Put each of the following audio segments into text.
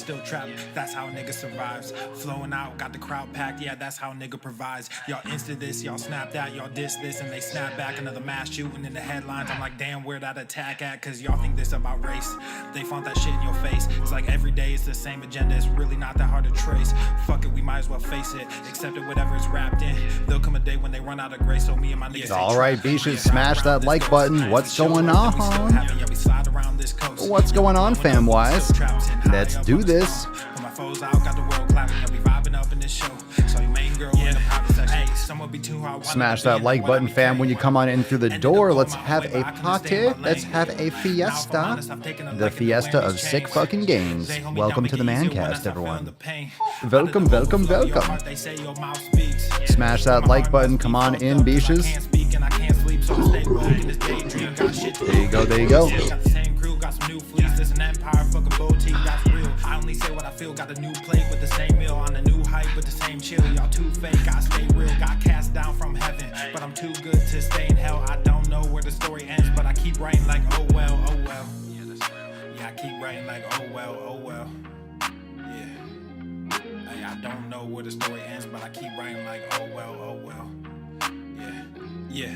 still trapped. That's how a nigga survives. Flowing out, got the crowd packed. Yeah, that's how a nigga provides. Y'all insta this, y'all snap that, y'all diss this, and they snap back. Another mass shooting in the headlines. I'm like, damn, where that attack at? Cause y'all think this about race. They font that shit in your face. It's like every day it's the same agenda. It's really not that hard to trace. Fuck it, we might as well face it. Accept it, whatever it's wrapped in. There'll come a day when they run out of grace. So me and my niggas. All right, B should smash that like button. What's going on? What's going on, fam-wise? Let's do this. Smash that like button, fam, when you come on in through the door. Let's have a party. Let's have a fiesta. The fiesta of sick fucking games. Welcome to the Mancast, everyone. Welcome, welcome, welcome. Smash that like button. Come on in, beaches. There you go, there you go. Got some new fleece, there's an empire, fuck a boutique, that's real. I only say what I feel, got a new plate with the same meal, on a new hype with the same chill. Y'all too fake, I stay real, got cast down from heaven, but I'm too good to stay in hell. I don't know where the story ends, but I keep writing like, oh well, oh well. Yeah, I keep writing like, oh well, oh well. Yeah. Hey, I don't know where the story ends, but I keep writing like, oh well, oh well. Yeah,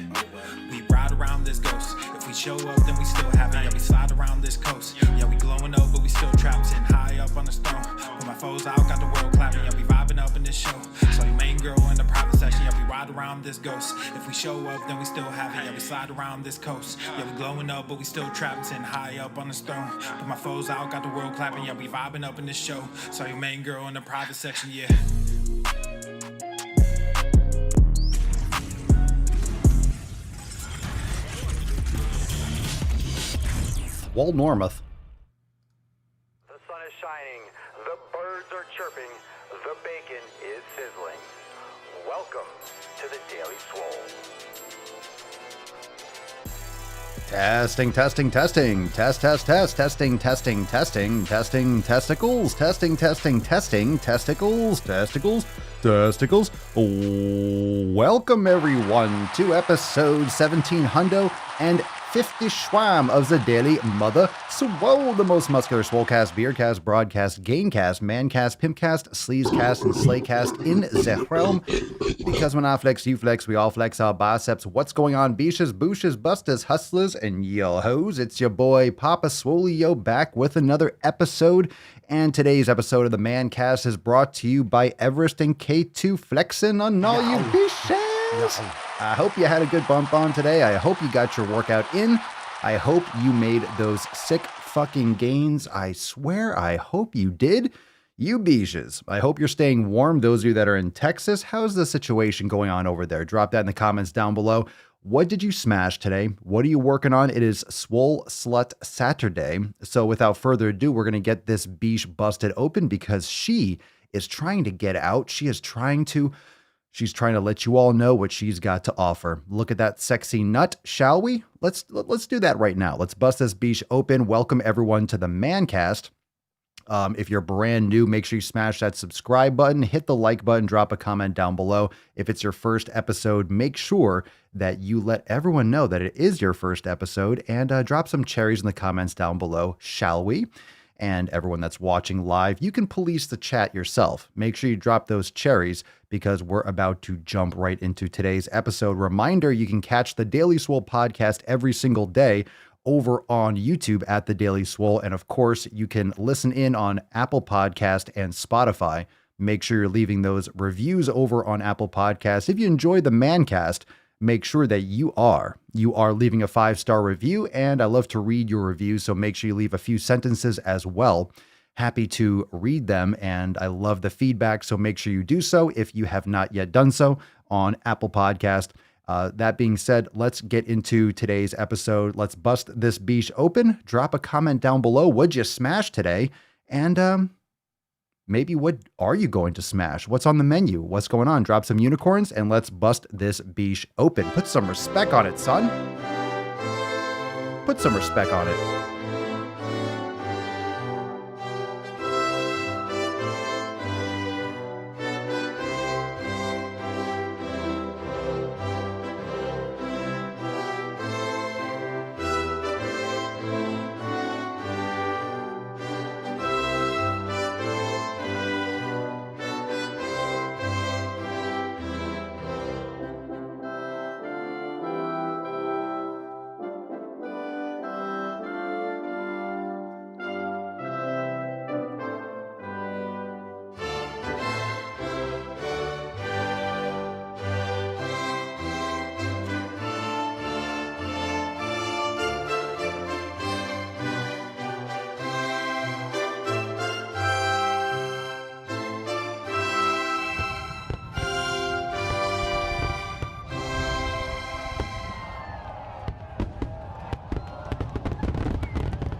we ride around this ghost. If we show up, then we still have it. Yeah, we slide around this coast. Yeah, we glowing up, but we still trapped sitting high up on the stone. When my foes out, got the world clapping. Yeah, we vibing up in this show. So your main girl in the private section. Yeah, we ride around this ghost. If we show up, then we still have it. Yeah, we slide around this coast. Yeah, we glowing up, but we still trapped sitting high up on the stone. When my foes out, got the world clapping. Yeah, we vibing up in this show. So your main girl in the private section. Yeah. Swolenormous. The sun is shining, the birds are chirping, the bacon is sizzling. Welcome to the Daily Swole. Testing, testing, testing. Test, test, test. Testing, testing, testing. Testing, testicles. Testing, testing, testing. Testicles, testicles, testicles. Welcome, everyone, to episode 1700 and 50 schwam of the Daily Mother Swole, the most muscular swolecast, beercast, broadcast, gaincast, mancast, pimpcast, sleazecast, and slaycast in the realm. Because when I flex, you flex, we all flex our biceps. What's going on, beaches, booshes, busters, hustlers, and yo-hos? It's your boy, Papa Swolio, back with another episode. And today's episode of the Mancast is brought to you by Everest and K2 flexing on all you beaches. I hope you had a good bump on today. I hope you got your workout in. I hope you made those sick fucking gains. I swear, I hope you did. You beaches, I hope you're staying warm. Those of you that are in Texas, how's the situation going on over there? Drop that in the comments down below. What did you smash today? What are you working on? It is Swole Slut Saturday. So without further ado, we're going to get this beach busted open because she is trying to get out. She's trying to let you all know what she's got to offer. Look at that sexy nut, shall we? Let's do that right now. Let's bust this beach open. Welcome everyone to the Mancast. If you're brand new, make sure you smash that subscribe button, hit the like button, drop a comment down below. If it's your first episode, make sure that you let everyone know that it is your first episode and drop some cherries in the comments down below, shall we? And everyone that's watching live, you can police the chat yourself. Make sure you drop those cherries because we're about to jump right into today's episode. Reminder, you can catch the Daily Swole podcast every single day over on YouTube at The Daily Swole. And of course, you can listen in on Apple Podcast and Spotify. Make sure you're leaving those reviews over on Apple Podcasts. If you enjoy the Mancast, make sure that you are leaving a 5-star review, and I love to read your reviews, so make sure you leave a few sentences as well. Happy to read them, and I love the feedback, so make sure you do so if you have not yet done so on Apple Podcast. That being said, let's get into today's episode. Let's bust this beach open. Drop a comment down below. What'd you smash today? And maybe what are you going to smash? What's on the menu? What's going on? Drop some unicorns and let's bust this beach open. Put some respect on it, son. Put some respect on it.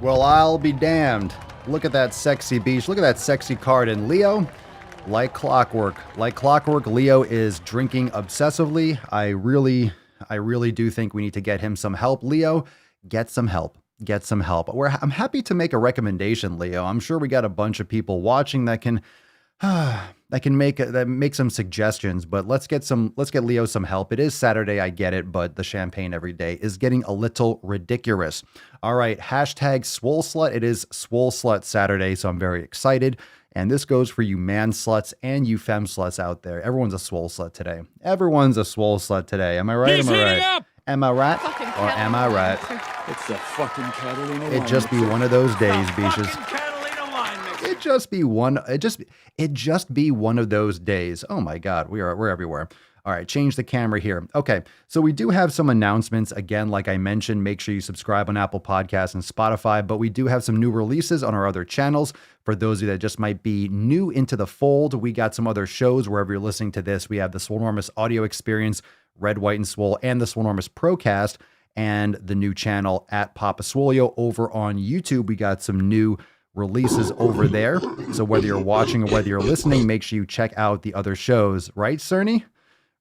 Well, I'll be damned. Look at that sexy beach. Look at that sexy card. And Leo, like clockwork, Leo is drinking obsessively. I really do think we need to get him some help. Leo, get some help. Get some help. I'm happy to make a recommendation, Leo. I'm sure we got a bunch of people watching that can make some suggestions, but let's get Leo some help. It is Saturday, I get it, but the champagne every day is getting a little ridiculous. All right, hashtag Swole Slut. It is Swole Slut Saturday, so I'm very excited. And this goes for you man sluts and you femme sluts out there. Everyone's a swole slut today. Everyone's a swole slut today. Am I right? He's am I heating right? up! Am I right? Or am I right? It's the fucking Catalina It just be one of those days, beaches. Catalina wine mix. It just be one of those days. Oh my God, we're everywhere. All right, change the camera here. Okay, so we do have some announcements. Again, like I mentioned, make sure you subscribe on Apple Podcasts and Spotify, but we do have some new releases on our other channels. For those of you that just might be new into the fold, we got some other shows wherever you're listening to this. We have the Swolenormous audio experience, Red, White, and Swole, and the Swolenormous Procast, and the new channel at Papa Swolio over on YouTube. We got some new releases over there. So whether you're watching or whether you're listening, make sure you check out the other shows. Right, Cerny?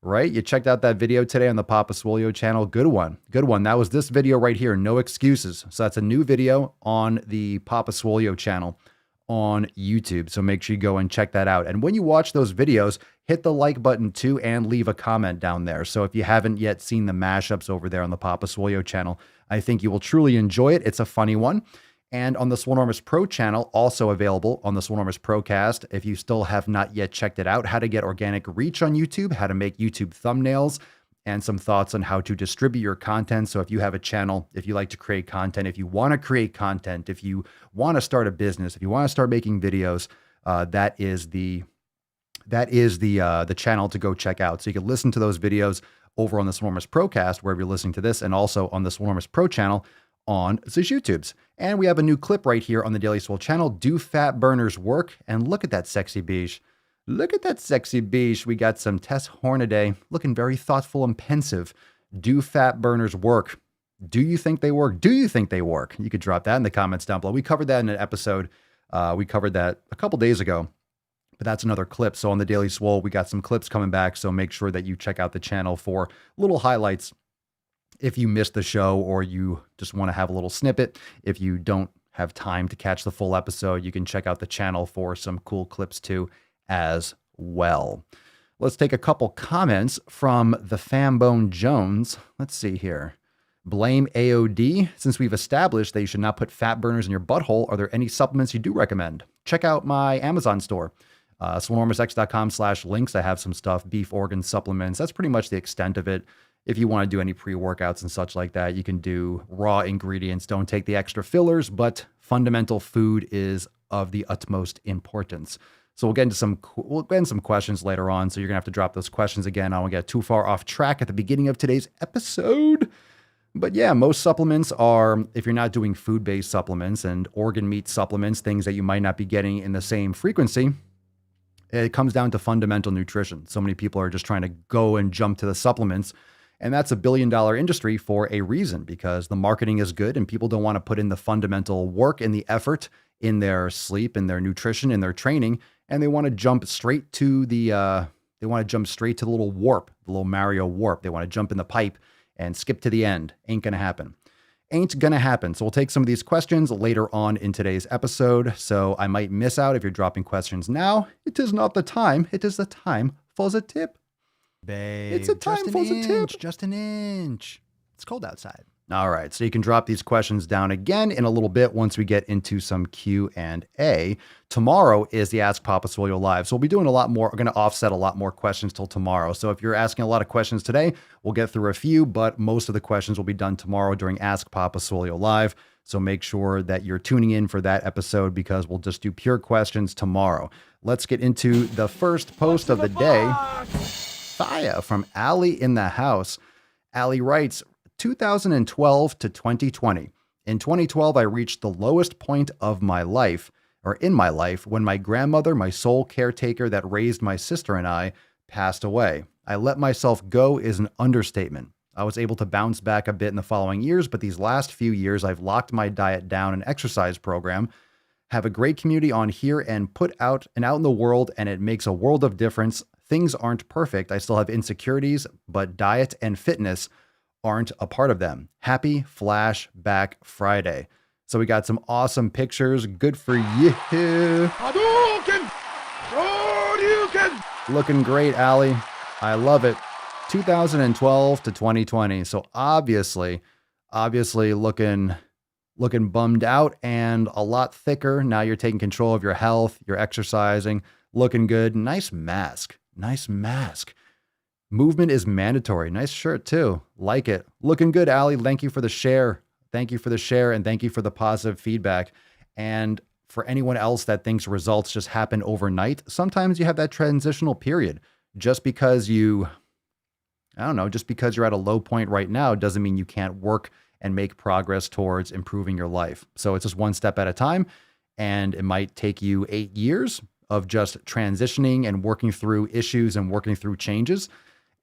Right? You checked out that video today on the Papa Swolio channel. Good one. Good one. That was this video right here. No excuses. So that's a new video on the Papa Swolio channel on YouTube. So make sure you go and check that out. And when you watch those videos, hit the like button too and leave a comment down there. So if you haven't yet seen the mashups over there on the Papa Swolio channel, I think you will truly enjoy it. It's a funny one. And on the Swolenormous Pro channel, also available on the Swolenormous Procast, if you still have not yet checked it out, how to get organic reach on YouTube, how to make YouTube thumbnails, and some thoughts on how to distribute your content. So if you have a channel, if you like to create content, if you want to create content, if you want to start a business, if you want to start making videos, that is the channel to go check out. So you can listen to those videos over on the Swolenormous Procast, wherever you're listening to this, and also on the Swolenormous Pro channel on the YouTubes. And we have a new clip right here on the Daily Swole channel. Do fat burners work? And look at that sexy beach. Look at that sexy beach. We got some Tess Hornaday looking very thoughtful and pensive. Do fat burners work? Do you think they work? Do you think they work? You could drop that in the comments down below. We covered that in an episode. We covered that a couple days ago, but that's another clip. So on the Daily Swole, we got some clips coming back. So make sure that you check out the channel for little highlights if you missed the show or you just want to have a little snippet. If you don't have time to catch the full episode, you can check out the channel for some cool clips too as well. Let's take a couple comments from the Fambone Jones. Let's see here. Blame AOD. Since we've established that you should not put fat burners in your butthole, are there any supplements you do recommend? Check out my Amazon store. Swolenormousx.com/links. I have some stuff, beef organ supplements. That's pretty much the extent of it. If you want to do any pre-workouts and such like that, you can do raw ingredients. Don't take the extra fillers, but fundamental food is of the utmost importance. So we'll get into some questions later on. So you're gonna have to drop those questions again. I won't get too far off track at the beginning of today's episode. But yeah, most supplements are, if you're not doing food-based supplements and organ meat supplements, things that you might not be getting in the same frequency, it comes down to fundamental nutrition. So many people are just trying to go and jump to the supplements. And that's $1 billion industry for a reason, because the marketing is good and people don't want to put in the fundamental work and the effort in their sleep, in their nutrition, in their training. And they want to jump straight to the little warp, the little Mario warp. They want to jump in the pipe and skip to the end. Ain't going to happen. Ain't going to happen. So we'll take some of these questions later on in today's episode. So I might miss out if you're dropping questions now. It is not the time. It is the time for the tip. Babe, it's a time for the tip. Just an inch. It's cold outside. All right, so you can drop these questions down again in a little bit once we get into some Q&A. Tomorrow is the Ask Papa Swolio Live, so we'll be doing a lot more. We're going to offset a lot more questions till tomorrow. So if you're asking a lot of questions today, we'll get through a few, but most of the questions will be done tomorrow during Ask Papa Swolio Live. So make sure that you're tuning in for that episode because we'll just do pure questions tomorrow. Let's get into the first post of the day. Fire from Allie in the house. Allie writes, 2012 to 2020. In 2012, I reached the lowest point of my life, or in my life, when my grandmother, my sole caretaker that raised my sister and I, passed away. I let myself go is an understatement. I was able to bounce back a bit in the following years, but these last few years, I've locked my diet down and exercise program, have a great community on here and put out and out in the world, and it makes a world of difference. Things aren't perfect. I still have insecurities, but diet and fitness aren't a part of them. Happy Flashback Friday. So we got some awesome pictures. Good for you. Looking great, Allie. I love it. 2012 to 2020. So obviously looking bummed out and a lot thicker. Now you're taking control of your health. You're exercising, looking good. Nice mask. Movement is mandatory. Nice shirt too. Like it. Looking good, Allie. Thank you for the share. And thank you for the positive feedback. And for anyone else that thinks results just happen overnight, sometimes you have that transitional period. Just because you're at a low point right now doesn't mean you can't work and make progress towards improving your life. So it's just one step at a time. And it might take you 8 years of just transitioning and working through issues and working through changes.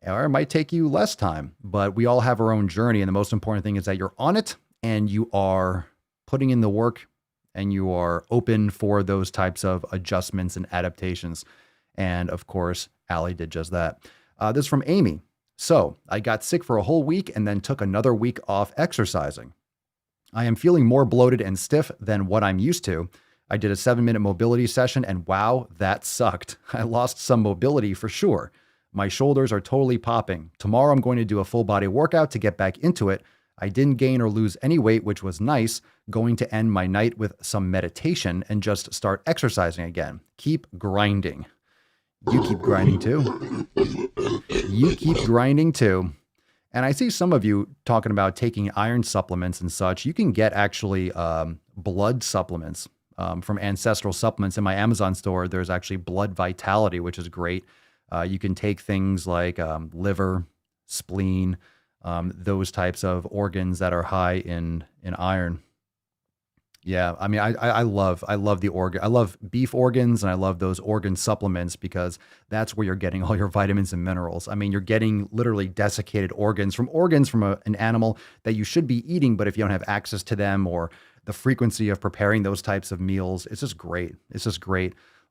Or it might take you less time, but we all have our own journey. And the most important thing is that you're on it and you are putting in the work and you are open for those types of adjustments and adaptations. And of course, Allie did just that. This is from Amy. So I got sick for a whole week and then took another week off exercising. I am feeling more bloated and stiff than what I'm used to. I did a 7-minute mobility session and wow, that sucked. I lost some mobility for sure. My shoulders are totally popping. Tomorrow I'm going to do a full body workout to get back into it. I didn't gain or lose any weight, which was nice. Going to end my night with some meditation and just start exercising again. Keep grinding. You keep grinding too. And I see some of you talking about taking iron supplements and such. You can get actually blood supplements from Ancestral Supplements. In my Amazon store, there's actually Blood Vitality, which is great. You can take things like liver, spleen, those types of organs that are high in iron. Yeah, I mean, I love the organ. I love beef organs and I love those organ supplements because that's where you're getting all your vitamins and minerals. I mean, you're getting literally desiccated organs from an animal that you should be eating, but if you don't have access to them or the frequency of preparing those types of meals, it's just great.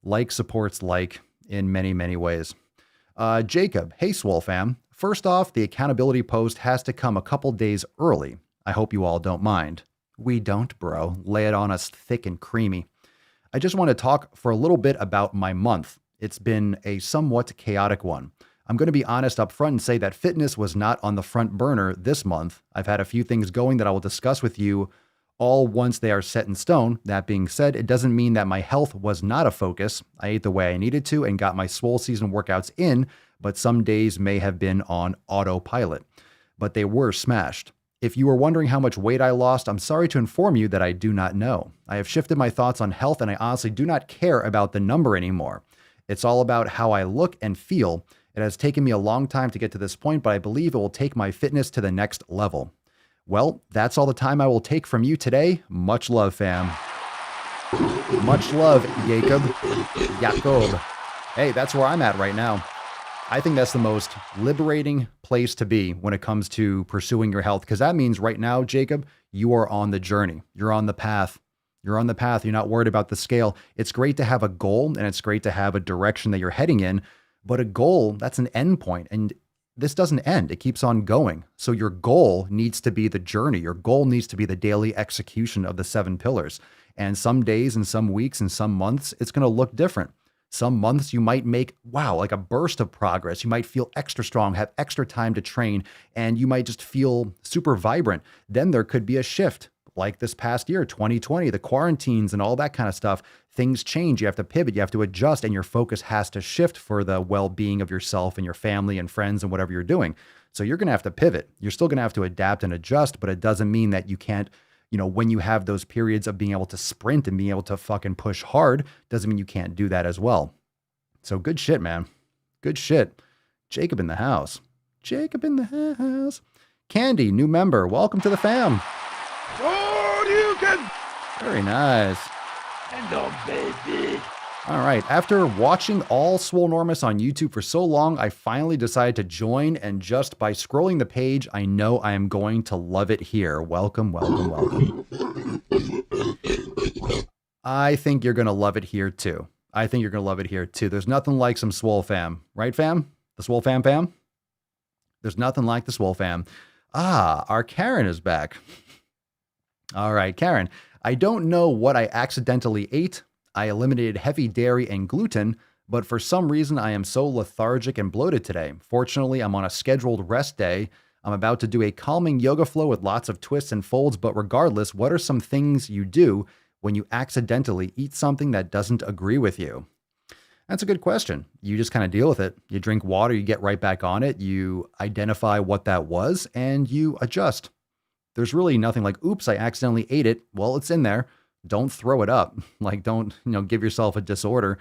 Like supports like in many, many ways. Jacob, hey Swole fam. First off, the accountability post has to come a couple days early. I hope you all don't mind. We don't, bro. Lay it on us thick and creamy. I just want to talk for a little bit about my month. It's been a somewhat chaotic one. I'm going to be honest up front and say that fitness was not on the front burner this month. I've had a few things going that I will discuss with you all once they are set in stone. That being said, it doesn't mean that my health was not a focus. I ate the way I needed to and got my Swole season workouts in, but some days may have been on autopilot. But they were smashed. If you were wondering how much weight I lost, I'm sorry to inform you that I do not know. I have shifted my thoughts on health and I honestly do not care about the number anymore. It's all about how I look and feel. It has taken me a long time to get to this point, but I believe it will take my fitness to the next level. Well, that's all the time I will take from you today. Much love, fam. Much love, Jacob. Hey, that's where I'm at right now. I think that's the most liberating place to be when it comes to pursuing your health, because that means right now, Jacob, you are on the journey. You're on the path. You're not worried about the scale. It's great to have a goal and it's great to have a direction that you're heading in, but a goal, that's an end point. And this doesn't end. It keeps on going. So your goal needs to be the journey. Your goal needs to be the daily execution of the 7 pillars. And some days and some weeks and some months, it's going to look different. Some months you might make, like a burst of progress. You might feel extra strong, have extra time to train, and you might just feel super vibrant. Then there could be a shift. Like this past year, 2020, the quarantines and all that kind of stuff, things change. You have to pivot, you have to adjust, and your focus has to shift for the well-being of yourself and your family and friends and whatever you're doing. So you're going to have to pivot. You're still going to have to adapt and adjust, but it doesn't mean that you can't, when you have those periods of being able to sprint and being able to fucking push hard, doesn't mean you can't do that as well. So good shit, man. Good shit. Jacob in the house. Candy, new member. Welcome to the fam. Very nice. Hello, baby. All right. After watching all Swolenormous on YouTube for so long, I finally decided to join, and just by scrolling the page, I know I am going to love it here. Welcome, welcome, welcome. I think you're going to love it here too. I think you're going to love it here too. There's nothing like some Swole fam, right fam? The Swole fam? There's nothing like the Swole fam. Ah, our Karen is back. All right, Karen, I don't know what I accidentally ate. I eliminated heavy dairy and gluten, but for some reason I am so lethargic and bloated today. Fortunately, I'm on a scheduled rest day. I'm about to do a calming yoga flow with lots of twists and folds, but regardless, what are some things you do when you accidentally eat something that doesn't agree with you? That's a good question. You just kind of deal with it. You drink water, you get right back on it, you identify what that was, and you adjust. There's really nothing like, oops, I accidentally ate it. Well, it's in there. Don't throw it up. Like, don't, give yourself a disorder.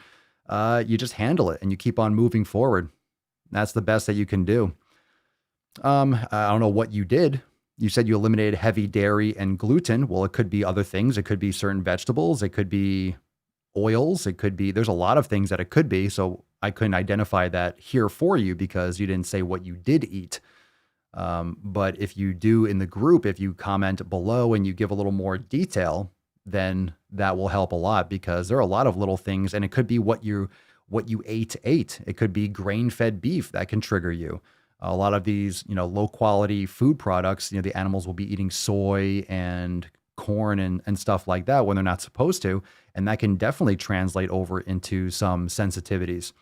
You just handle it and you keep on moving forward. That's the best that you can do. I don't know what you did. You said you eliminated heavy dairy and gluten. Well, it could be other things. It could be certain vegetables. It could be oils. It could be, there's a lot of things that it could be. So I couldn't identify that here for you because you didn't say what you did eat. But if you do in the group, if you comment below and you give a little more detail, then that will help a lot, because there are a lot of little things, and it could be what you ate. It could be grain-fed beef that can trigger you. A lot of these, low quality food products, the animals will be eating soy and corn and stuff like that when they're not supposed to. And that can definitely translate over into some sensitivities.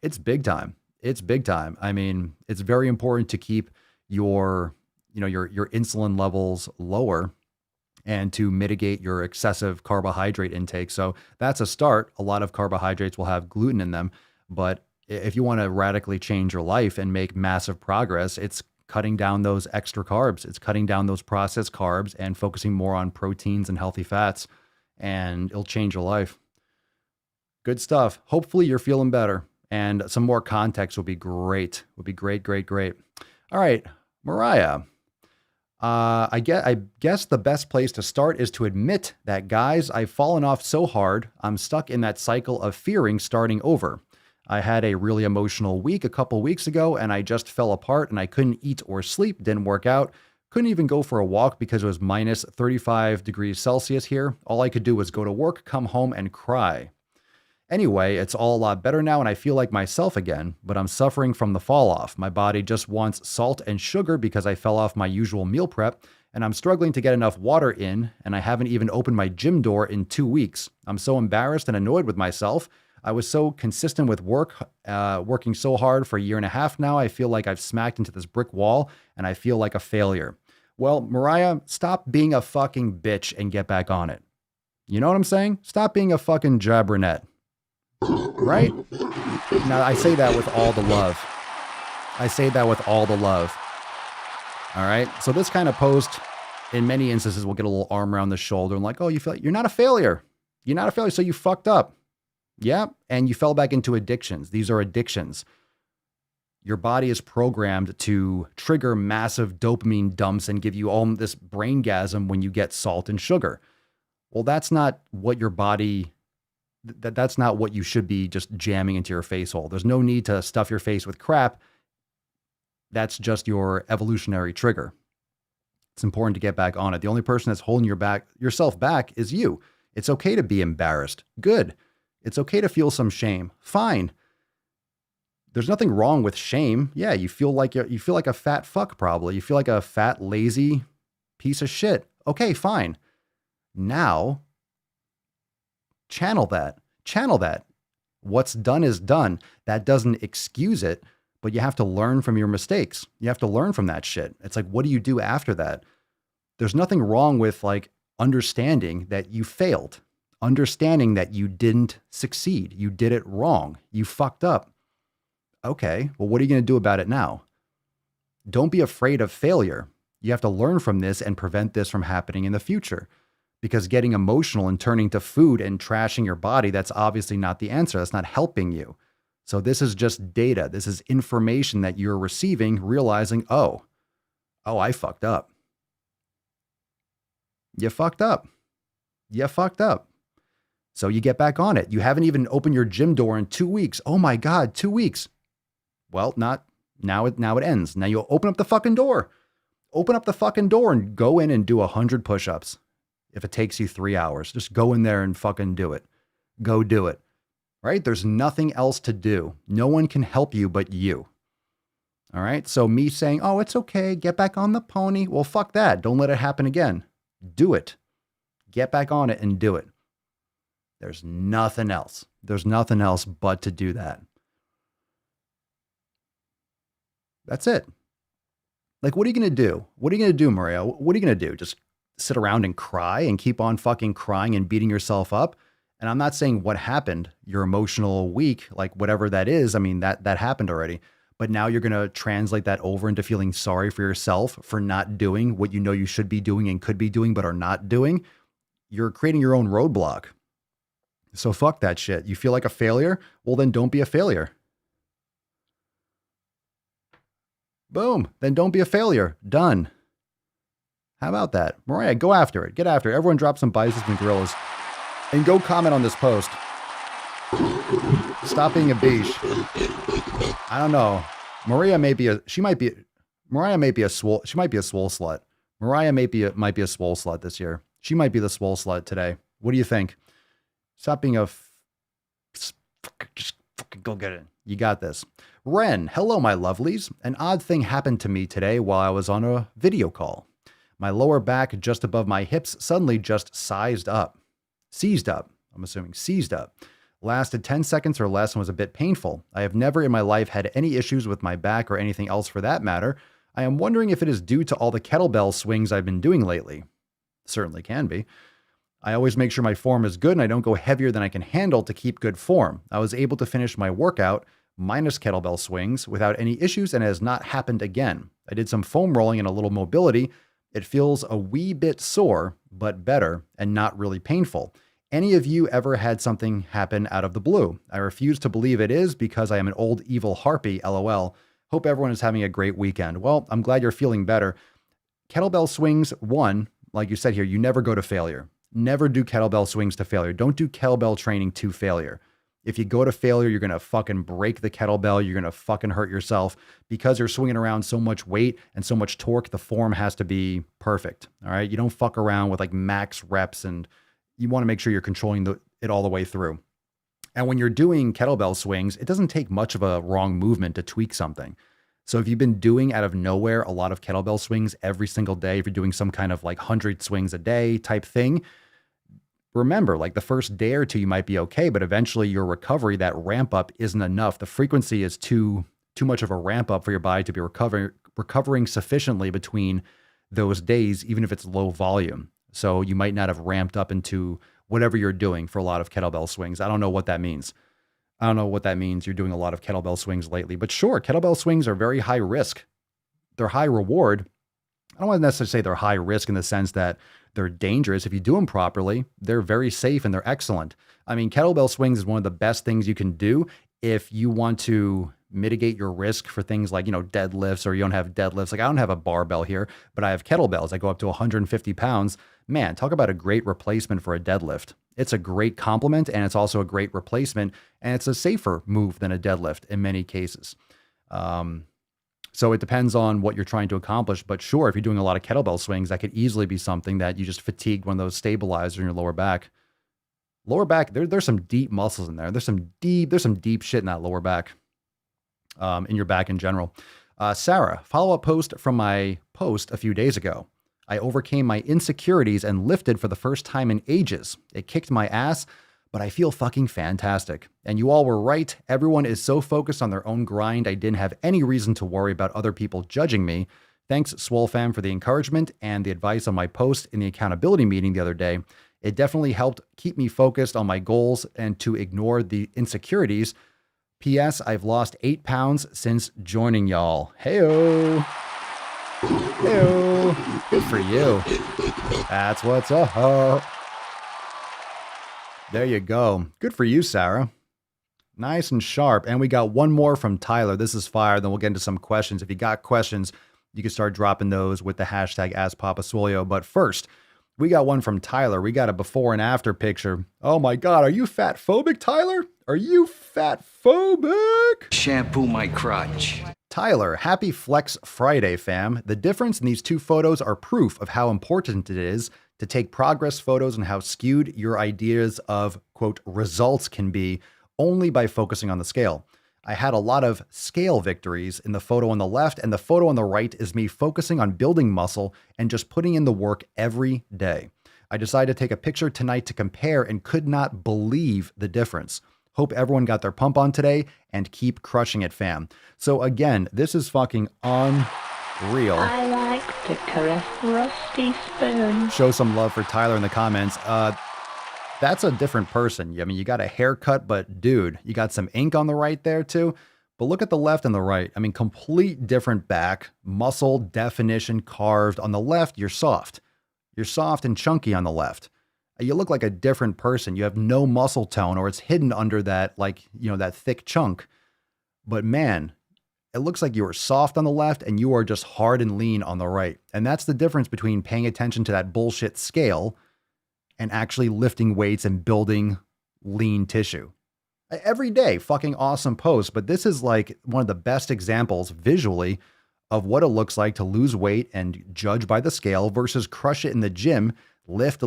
It's big time. It's big time. I mean, it's very important to keep your insulin levels lower and to mitigate your excessive carbohydrate intake. So that's a start. A lot of carbohydrates will have gluten in them, but if you want to radically change your life and make massive progress, it's cutting down those extra carbs. It's cutting down those processed carbs and focusing more on proteins and healthy fats, and it'll change your life. Good stuff. Hopefully you're feeling better, and some more context would be great. Would be great, great, great. All right, Mariah. I guess the best place to start is to admit that, guys, I've fallen off so hard. I'm stuck in that cycle of fearing starting over. I had a really emotional week a couple weeks ago, and I just fell apart, and I couldn't eat or sleep, didn't work out, couldn't even go for a walk because it was minus 35 degrees Celsius here. All I could do was go to work, come home, and cry. Anyway, it's all a lot better now, and I feel like myself again, but I'm suffering from the fall off. My body just wants salt and sugar because I fell off my usual meal prep, and I'm struggling to get enough water in, and I haven't even opened my gym door in 2 weeks. I'm so embarrassed and annoyed with myself. I was so consistent with work, working so hard for a year and a half now. I feel like I've smacked into this brick wall, and I feel like a failure. Well, Mariah, stop being a fucking bitch and get back on it. You know what I'm saying? Stop being a fucking jabronette. Right? Now, I say that with all the love. I say that with all the love. All right? So this kind of post, in many instances, will get a little arm around the shoulder and like, oh, you feel like you're not a failure. You're not a failure, so you fucked up. Yeah, and you fell back into addictions. These are addictions. Your body is programmed to trigger massive dopamine dumps and give you all this braingasm when you get salt and sugar. Well, that's not what your body... That's not what you should be just jamming into your face hole. There's no need to stuff your face with crap. That's just your evolutionary trigger. It's important to get back on it. The only person that's holding yourself back is you. It's okay to be embarrassed. Good. It's okay to feel some shame. Fine. There's nothing wrong with shame. Yeah, you feel like a fat fuck probably. You feel like a fat, lazy piece of shit. Okay, fine. Now, channel that. What's done is done. That doesn't excuse it, but you have to learn from your mistakes. You have to learn from that shit. It's like, what do you do after that? There's nothing wrong with like understanding that you failed, understanding that you didn't succeed. You did it wrong. You fucked up. Okay, well, what are you going to do about it now? Don't be afraid of failure. You have to learn from this and prevent this from happening in the future. Because getting emotional and turning to food and trashing your body, that's obviously not the answer. That's not helping you. So this is just data. This is information that you're receiving, realizing, oh, I fucked up. You fucked up. So you get back on it. You haven't even opened your gym door in 2 weeks. Oh my God, 2 weeks. Well, not now. Now it ends. Now you open up the fucking door. Open up the fucking door and go in and do 100 push-ups. If it takes you 3 hours, just go in there and fucking do it. Go do it. Right? There's nothing else to do. No one can help you but you. All right. So me saying, oh, it's okay. Get back on the pony. Well, fuck that. Don't let it happen again. Do it. Get back on it and do it. There's nothing else. There's nothing else but to do that. That's it. Like, what are you going to do? What are you going to do, Maria? What are you going to do? Just sit around and cry and keep on fucking crying and beating yourself up? And I'm not saying what happened, your emotional week, like whatever that is. I mean, that happened already. But now you're going to translate that over into feeling sorry for yourself for not doing what you know you should be doing and could be doing, but are not doing. You're creating your own roadblock. So fuck that shit. You feel like a failure? Well, then don't be a failure. Boom. Then don't be a failure. Done. How about that? Mariah, go after it. Get after it. Everyone drop some biceps and gorillas. And go comment on this post. Stop being a beach. I don't know. Mariah may be a swole slut. Mariah might be a swole slut this year. She might be the swole slut today. What do you think? Stop being just fucking go get it. You got this. Ren, hello, my lovelies. An odd thing happened to me today while I was on a video call. My lower back just above my hips suddenly just seized up. Lasted 10 seconds or less and was a bit painful. I have never in my life had any issues with my back or anything else for that matter. I am wondering if it is due to all the kettlebell swings I've been doing lately. Certainly can be. I always make sure my form is good and I don't go heavier than I can handle to keep good form. I was able to finish my workout, minus kettlebell swings, without any issues and it has not happened again. I did some foam rolling and a little mobility. It feels a wee bit sore, but better and not really painful. Any of you ever had something happen out of the blue? I refuse to believe it is because I am an old evil harpy, LOL. Hope everyone is having a great weekend. Well, I'm glad you're feeling better. Kettlebell swings, one, like you said here, you never go to failure. Never do kettlebell swings to failure. Don't do kettlebell training to failure. If you go to failure, you're going to fucking break the kettlebell. You're going to fucking hurt yourself because you're swinging around so much weight and so much torque. The form has to be perfect. All right. You don't fuck around with like max reps and you want to make sure you're controlling it all the way through. And when you're doing kettlebell swings, it doesn't take much of a wrong movement to tweak something. So if you've been doing out of nowhere a lot of kettlebell swings every single day, if you're doing some kind of like 100 swings a day type thing, remember, like the first day or two, you might be okay, but eventually your recovery, that ramp up isn't enough. The frequency is too much of a ramp up for your body to be recovering sufficiently between those days, even if it's low volume. So you might not have ramped up into whatever you're doing for a lot of kettlebell swings. I don't know what that means. You're doing a lot of kettlebell swings lately, but sure, kettlebell swings are very high risk. They're high reward. I don't want to necessarily say they're high risk in the sense that they're dangerous. If you do them properly, they're very safe and they're excellent. I mean, kettlebell swings is one of the best things you can do if you want to mitigate your risk for things like, deadlifts, or you don't have deadlifts. Like I don't have a barbell here, but I have kettlebells. I go up to 150 pounds. Man, talk about a great replacement for a deadlift. It's a great complement and it's also a great replacement and it's a safer move than a deadlift in many cases. So it depends on what you're trying to accomplish, but sure, if you're doing a lot of kettlebell swings, that could easily be something that you just fatigued one of those stabilizers in your lower back. Lower back, there's some deep muscles in there. There's some deep shit in that lower back, in your back in general. Sarah, follow-up post from my post a few days ago. I overcame my insecurities and lifted for the first time in ages. It kicked my ass, but I feel fucking fantastic. And you all were right. Everyone is so focused on their own grind. I didn't have any reason to worry about other people judging me. Thanks, Swole fam, for the encouragement and the advice on my post in the accountability meeting the other day. It definitely helped keep me focused on my goals and to ignore the insecurities. P.S. I've lost 8 pounds since joining y'all. Heyo. Heyo. Good for you. That's what's up. There you go. Good for you, Sarah. Nice and sharp. And we got one more from Tyler. This is fire. Then we'll get into some questions. If you got questions, you can start dropping those with the hashtag AskPapaSwolio. But first, We got one from Tyler. We got a before and after picture. Oh my God, are you fat phobic, Tyler? Are you fat phobic? Shampoo my crotch. Tyler, happy Flex Friday, fam. The difference in these two photos are proof of how important it is to take progress photos and how skewed your ideas of, quote, results can be only by focusing on the scale. I had a lot of scale victories in the photo on the left, and the photo on the right is me focusing on building muscle and just putting in the work every day. I decided to take a picture tonight to compare and could not believe the difference. Hope everyone got their pump on today and keep crushing it, fam. So again, this is fucking unreal. I like to caress rusty spoons. Show some love for Tyler in the comments. That's a different person. I mean, you got a haircut, but dude, you got some ink on the right there too. But look at the left and the right. I mean, complete different back, muscle definition carved. On the left, you're soft. You're soft and chunky on the left. You look like a different person. You have no muscle tone, or it's hidden under that, like, you know, that thick chunk. But man, it looks like you are soft on the left and you are just hard and lean on the right. And that's the difference between paying attention to that bullshit scale and actually lifting weights and building lean tissue. Every day, fucking awesome post, but this is like one of the best examples visually of what it looks like to lose weight and judge by the scale versus crush it in the gym, lift,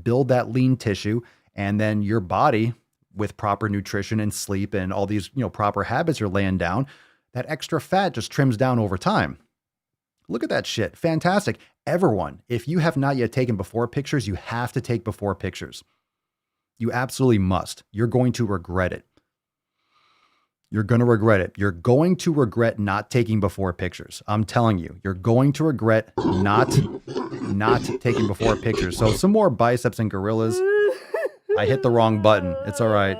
build that lean tissue, and then your body with proper nutrition and sleep and all these, you know, proper habits you're laying down, that extra fat just trims down over time. Look at that shit. Fantastic. Everyone, if you have not yet taken before pictures, you have to take before pictures. You absolutely must. You're going to regret it. You're going to regret it. You're going to regret not taking before pictures. I'm telling you, you're going to regret not taking before pictures. So some more biceps and gorillas. I hit the wrong button. It's all right.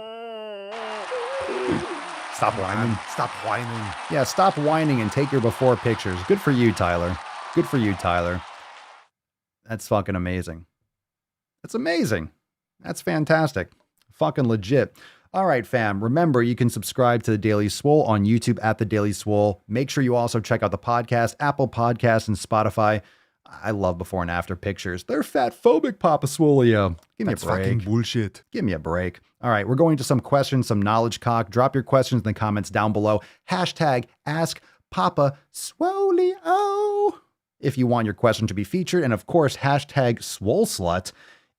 Stop whining. Stop whining. Yeah, stop whining and take your before pictures. Good for you, Tyler. Good for you, Tyler. That's fucking amazing. That's amazing. That's fantastic. Fucking legit. All right, fam. Remember, you can subscribe to The Daily Swole on YouTube at The Daily Swole. Make sure you also check out the podcast, Apple Podcasts, and Spotify. I love before and after pictures. They're fat phobic, Papa Swolio. Give me a break. Fucking bullshit. Give me a break. All right, we're going to some questions, some knowledge cock. Drop your questions in the comments down below. Hashtag Ask Papa Swolio if you want your question to be featured. And of course, hashtag Swole Slut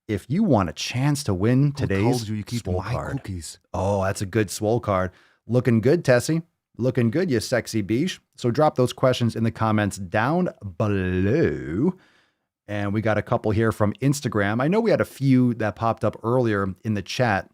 if you want a chance to win today's Swole card. Cookies? Oh, that's a good Swole card. Looking good, Tessie. Looking good, you sexy beach. So drop those questions in the comments down below. And we got a couple here from Instagram. I know we had a few that popped up earlier in the chat,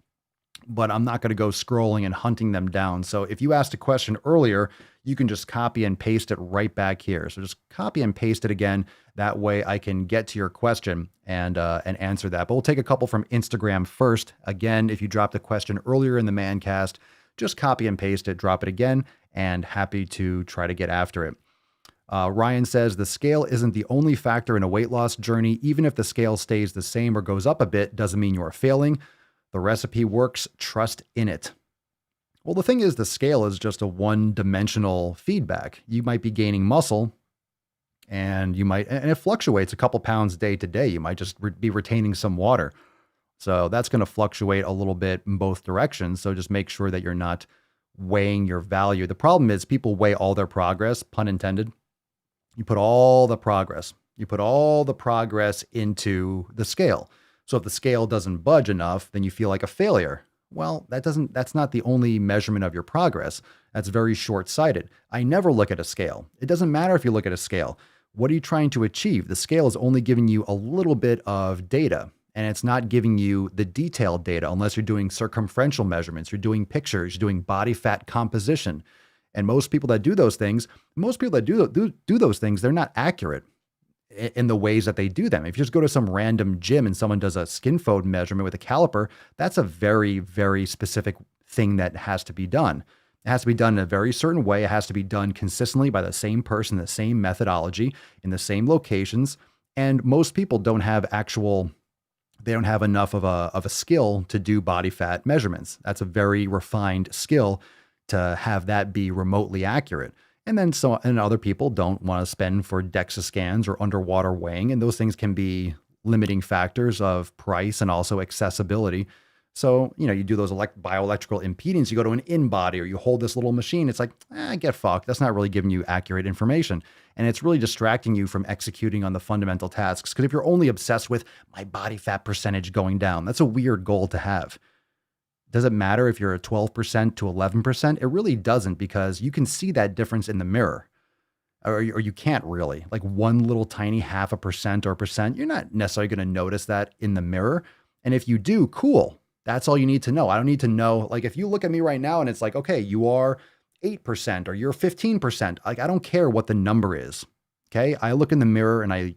but I'm not going to go scrolling and hunting them down. So if you asked a question earlier, you can just copy and paste it right back here. So just copy and paste it again. That way I can get to your question and answer that. But we'll take a couple from Instagram first. Again, if you dropped a question earlier in the Mancast, just copy and paste it, drop it again, and happy to try to get after it. Ryan says, the scale isn't the only factor in a weight loss journey. Even if the scale stays the same or goes up a bit, doesn't mean you're failing. The recipe works. Trust in it. Well, the thing is, the scale is just a one-dimensional feedback. You might be gaining muscle, and it fluctuates a couple pounds day to day. You might just be retaining some water. So that's going to fluctuate a little bit in both directions. So just make sure that you're not weighing your value. The problem is people weigh all their progress, pun intended. You put all the progress into the scale. So if the scale doesn't budge enough, then you feel like a failure. Well, that's not the only measurement of your progress. That's very short-sighted. I never look at a scale. It doesn't matter if you look at a scale. What are you trying to achieve? The scale is only giving you a little bit of data, and it's not giving you the detailed data unless you're doing circumferential measurements, you're doing pictures, you're doing body fat composition. And most people that do those things, they're not accurate in the ways that they do them. If you just go to some random gym and someone does a skin fold measurement with a caliper, that's a very, very specific thing that has to be done. It has to be done in a very certain way. It has to be done consistently by the same person, the same methodology, in the same locations. And most people don't have enough of a skill to do body fat measurements. That's a very refined skill to have that be remotely accurate. And other people don't want to spend for DEXA scans or underwater weighing, and those things can be limiting factors of price and also accessibility. So, you do those bioelectrical impedance, you go to an in-body or you hold this little machine. It's like, get fucked. That's not really giving you accurate information. And it's really distracting you from executing on the fundamental tasks. Because if you're only obsessed with my body fat percentage going down, that's a weird goal to have. Does it matter if you're at 12% to 11%? It really doesn't, because you can see that difference in the mirror. Or you can't really. Like one little tiny 0.5% or percent, you're not necessarily going to notice that in the mirror. And if you do, cool. That's all you need to know. I don't need to know, like if you look at me right now and it's like, okay, you are 8% or you're 15%. Like I don't care what the number is. Okay. I look in the mirror and I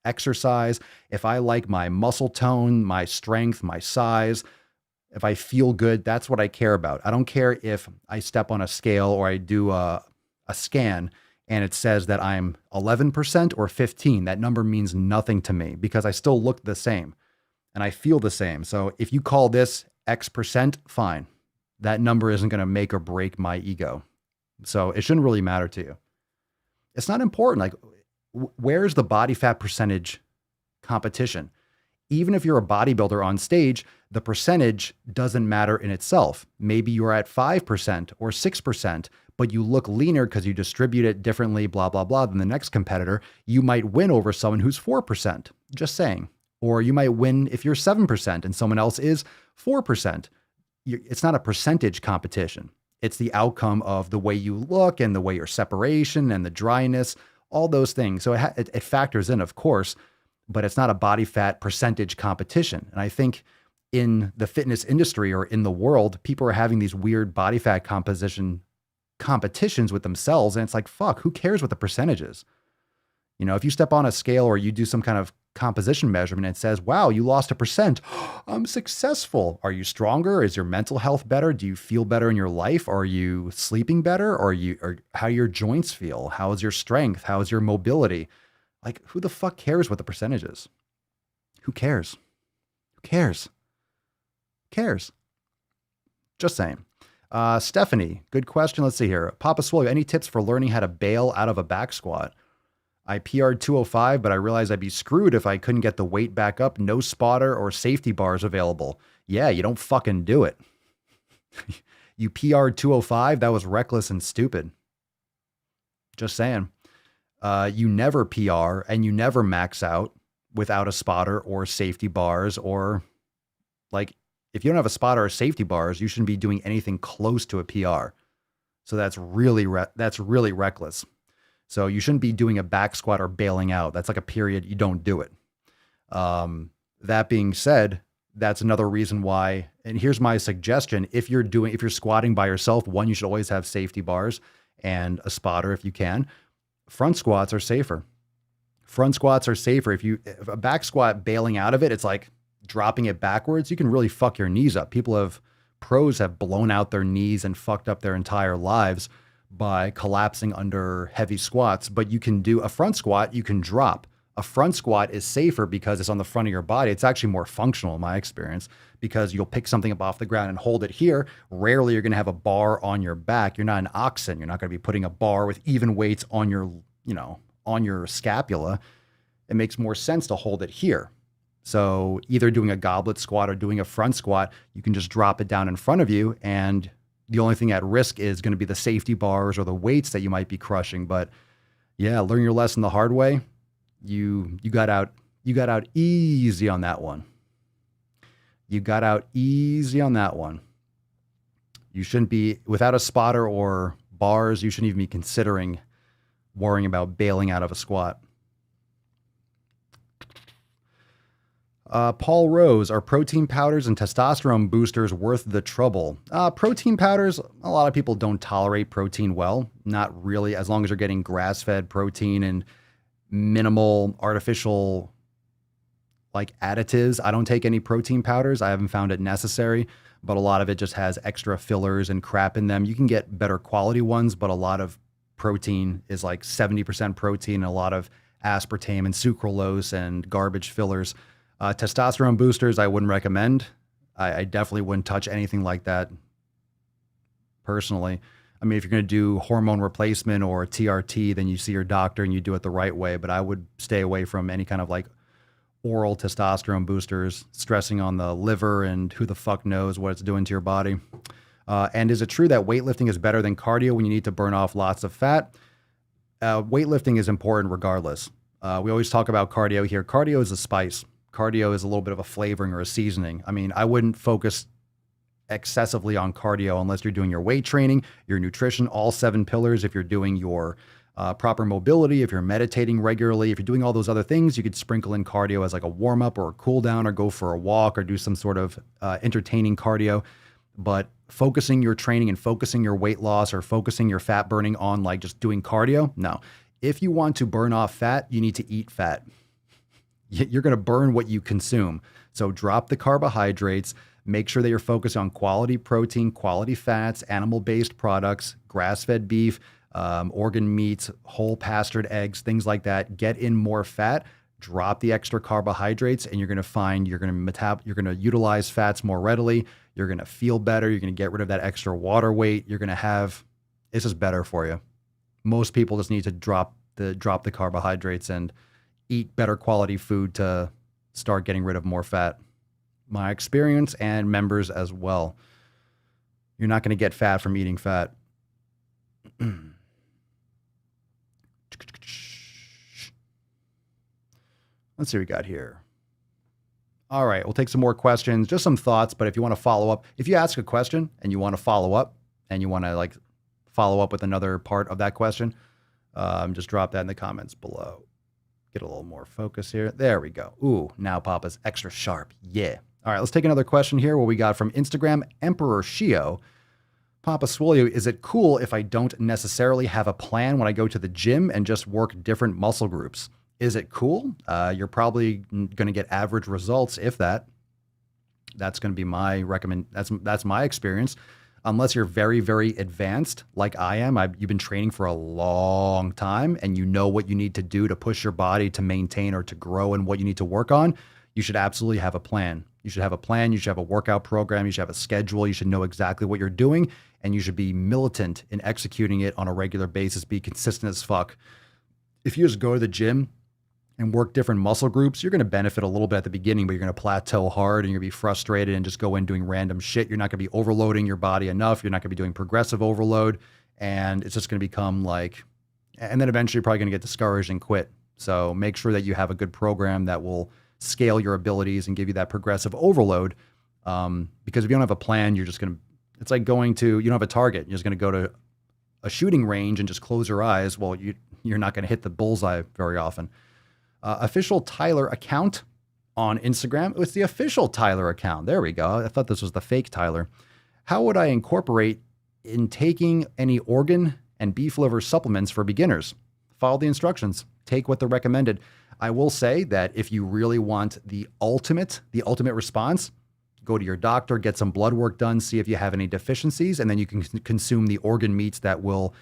exercise. If I like my muscle tone, my strength, my size, if I feel good, that's what I care about. I don't care if I step on a scale or I do a scan and it says that I'm 11% or 15. That number means nothing to me because I still look the same and I feel the same. So if you call this X%, fine. That number isn't going to make or break my ego. So it shouldn't really matter to you. It's not important. Like, where's the body fat percentage competition? Even if you're a bodybuilder on stage, the percentage doesn't matter in itself. Maybe you're at 5% or 6%, but you look leaner because you distribute it differently, blah, blah, blah, than the next competitor. You might win over someone who's 4%, just saying. Or you might win if you're 7% and someone else is 4%. It's not a percentage competition. It's the outcome of the way you look and the way your separation and the dryness, all those things. So it factors in, of course, but it's not a body fat percentage competition. And I think in the fitness industry or in the world, people are having these weird body fat composition competitions with themselves. And it's like, fuck, who cares what the percentage is? If you step on a scale or you do some kind of composition measurement and it says, wow, you lost 1%. I'm successful. Are you stronger? Is your mental health better? Do you feel better in your life? Are you sleeping better? Or how your joints feel? How is your strength? How is your mobility? Like, who the fuck cares what the percentage is? Who cares? Who cares? Who cares? Just saying. Stephanie, good question. Let's see here. Papa Swole, any tips for learning how to bail out of a back squat? I PR'd 205, but I realized I'd be screwed if I couldn't get the weight back up. No spotter or safety bars available. Yeah, you don't fucking do it. You PR'd 205? That was reckless and stupid. Just saying. You never PR and you never max out without a spotter or safety bars, or like if you don't have a spotter or safety bars, you shouldn't be doing anything close to a PR. So that's really reckless. So you shouldn't be doing a back squat or bailing out. That's like a period. You don't do it. That being said, that's another reason why, and here's my suggestion. If you're squatting by yourself, one, you should always have safety bars and a spotter if you can. Front squats are safer. Front squats are safer. If a back squat bailing out of it, it's like dropping it backwards. You can really fuck your knees up. Pros have blown out their knees and fucked up their entire lives by collapsing under heavy squats. But you can do a front squat, you can drop. A front squat is safer because it's on the front of your body. It's actually more functional in my experience because you'll pick something up off the ground and hold it here. Rarely you're going to have a bar on your back. You're not an oxen. You're not going to be putting a bar with even weights on your scapula. It makes more sense to hold it here. So either doing a goblet squat or doing a front squat, you can just drop it down in front of you, and the only thing at risk is going to be the safety bars or the weights that you might be crushing. But yeah, learn your lesson the hard way. You got out easy on that one. You got out easy on that one. You shouldn't be, without a spotter or bars, you shouldn't even be considering worrying about bailing out of a squat. Paul Rose, are protein powders and testosterone boosters worth the trouble? Protein powders, a lot of people don't tolerate protein well. Not really, as long as you're getting grass-fed protein and minimal artificial additives. I don't take any protein powders. I haven't found it necessary, but a lot of it just has extra fillers and crap in them. You can get better quality ones, but a lot of protein is like 70% protein and a lot of aspartame and sucralose and garbage fillers. Testosterone boosters, I wouldn't recommend. I definitely wouldn't touch anything like that personally. I mean, if you're going to do hormone replacement or TRT, then you see your doctor and you do it the right way. But I would stay away from any kind of oral testosterone boosters, stressing on the liver and who the fuck knows what it's doing to your body. And is it true that weightlifting is better than cardio when you need to burn off lots of fat? Weightlifting is important regardless. We always talk about cardio here. Cardio is a spice. Cardio is a little bit of a flavoring or a seasoning. I mean, I wouldn't focus excessively on cardio unless you're doing your weight training, your nutrition, all 7 pillars. If you're doing your proper mobility, if you're meditating regularly, if you're doing all those other things, you could sprinkle in cardio as like a warm up or a cool down, or go for a walk or do some sort of entertaining cardio. But focusing your training and focusing your weight loss or focusing your fat burning on like just doing cardio, no. If you want to burn off fat, you need to eat fat. You're going to burn what you consume. So drop the carbohydrates. Make sure that you're focused on quality protein, quality fats, animal-based products, grass-fed beef, organ meats, whole pastured eggs, things like that. Get in more fat, drop the extra carbohydrates, and you're going to find you're going to utilize fats more readily. You're going to feel better. You're going to get rid of that extra water weight. You're going to have, it's just better for you. Most people just need to drop the carbohydrates and eat better quality food to start getting rid of more fat. My experience and members as well. You're not going to get fat from eating fat. Let's see what we got here. All right, we'll take some more questions, just some thoughts, but if you want to follow up, if you ask a question and you want to follow up and you want to like follow up with another part of that question, just drop that in the comments below. Get a little more focus here. There we go. Ooh, now Papa's extra sharp. Yeah. All right, let's take another question here. What we got from Instagram, Emperor Shio. Papa Swolio, is it cool if I don't necessarily have a plan when I go to the gym and just work different muscle groups? Is it cool? You're probably going to get average results, if that. That's going to be my that's my experience. Unless you're very, very advanced like I am. You've been training for a long time and you know what you need to do to push your body to maintain or to grow and what you need to work on. You should absolutely have a plan. You should have a plan. You should have a workout program. You should have a schedule. You should know exactly what you're doing, and you should be militant in executing it on a regular basis. Be consistent as fuck. If you just go to the gym and work different muscle groups, you're going to benefit a little bit at the beginning, but you're going to plateau hard and you're going to be frustrated and just go in doing random shit. You're not going to be overloading your body enough. You're not going to be doing progressive overload, and it's just going to become like, and then eventually you're probably going to get discouraged and quit. So make sure that you have a good program that will scale your abilities and give you that progressive overload. Because if you don't have a plan, you're just going to, it's like going to, you don't have a target. You're just going to go to a shooting range and just close your eyes. Well, you're not going to hit the bullseye very often. Official Tyler account on Instagram. It's the official Tyler account. There we go. I thought this was the fake Tyler. How would I incorporate in taking any organ and beef liver supplements for beginners? Follow the instructions. Take what they're recommended. I will say that if you really want the ultimate response, go to your doctor, get some blood work done, see if you have any deficiencies, and then you can consume the organ meats that will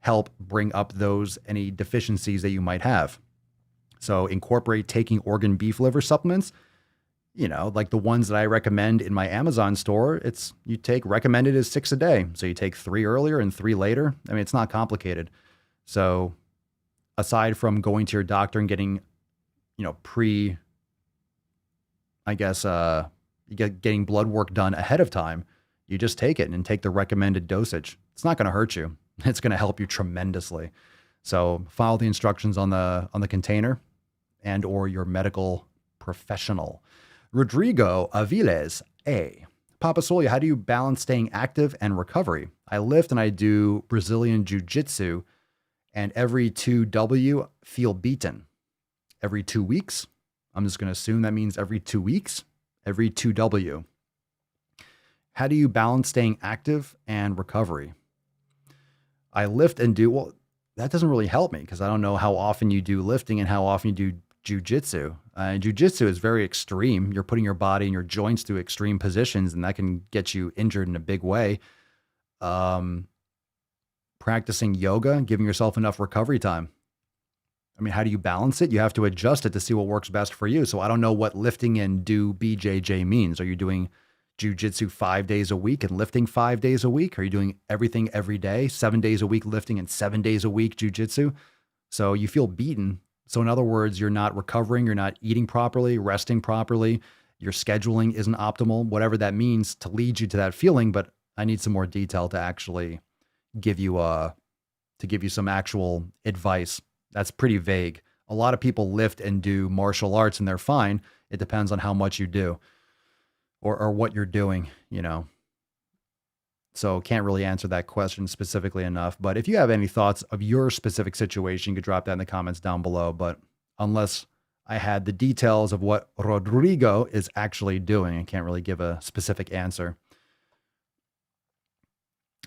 help bring up any deficiencies that you might have. So incorporate taking organ beef liver supplements, like the ones that I recommend in my Amazon store. You take recommended is 6 a day. So you take 3 earlier and 3 later. I mean, it's not complicated. So aside from going to your doctor and getting, getting blood work done ahead of time, you just take it and take the recommended dosage. It's not going to hurt you. It's going to help you tremendously. So follow the instructions on the container and or your medical professional. Rodrigo Aviles A. Papa Swolio, how do you balance staying active and recovery? I lift and I do Brazilian Jiu-Jitsu, and every 2W feel beaten. Every 2 weeks? I'm just going to assume that means every 2 weeks. Every 2W. How do you balance staying active and recovery? I lift and do, well, that doesn't really help me because I don't know how often you do lifting and how often you do jujitsu. Jujitsu is very extreme. You're putting your body and your joints through extreme positions, and that can get you injured in a big way. Practicing yoga, giving yourself enough recovery time. I mean, how do you balance it? You have to adjust it to see what works best for you. So I don't know what lifting and do BJJ means. Are you doing jujitsu 5 days a week and lifting 5 days a week? Are you doing everything every day, 7 days a week lifting and 7 days a week jujitsu? So you feel beaten, So in other words, you're not recovering, you're not eating properly, resting properly, your scheduling isn't optimal, whatever that means to lead you to that feeling. But I need some more detail to actually give you some actual advice. That's pretty vague. A lot of people lift and do martial arts and they're fine. It depends on how much you do or what you're doing, you know. So can't really answer that question specifically enough. But if you have any thoughts of your specific situation, you could drop that in the comments down below. But unless I had the details of what Rodrigo is actually doing, I can't really give a specific answer.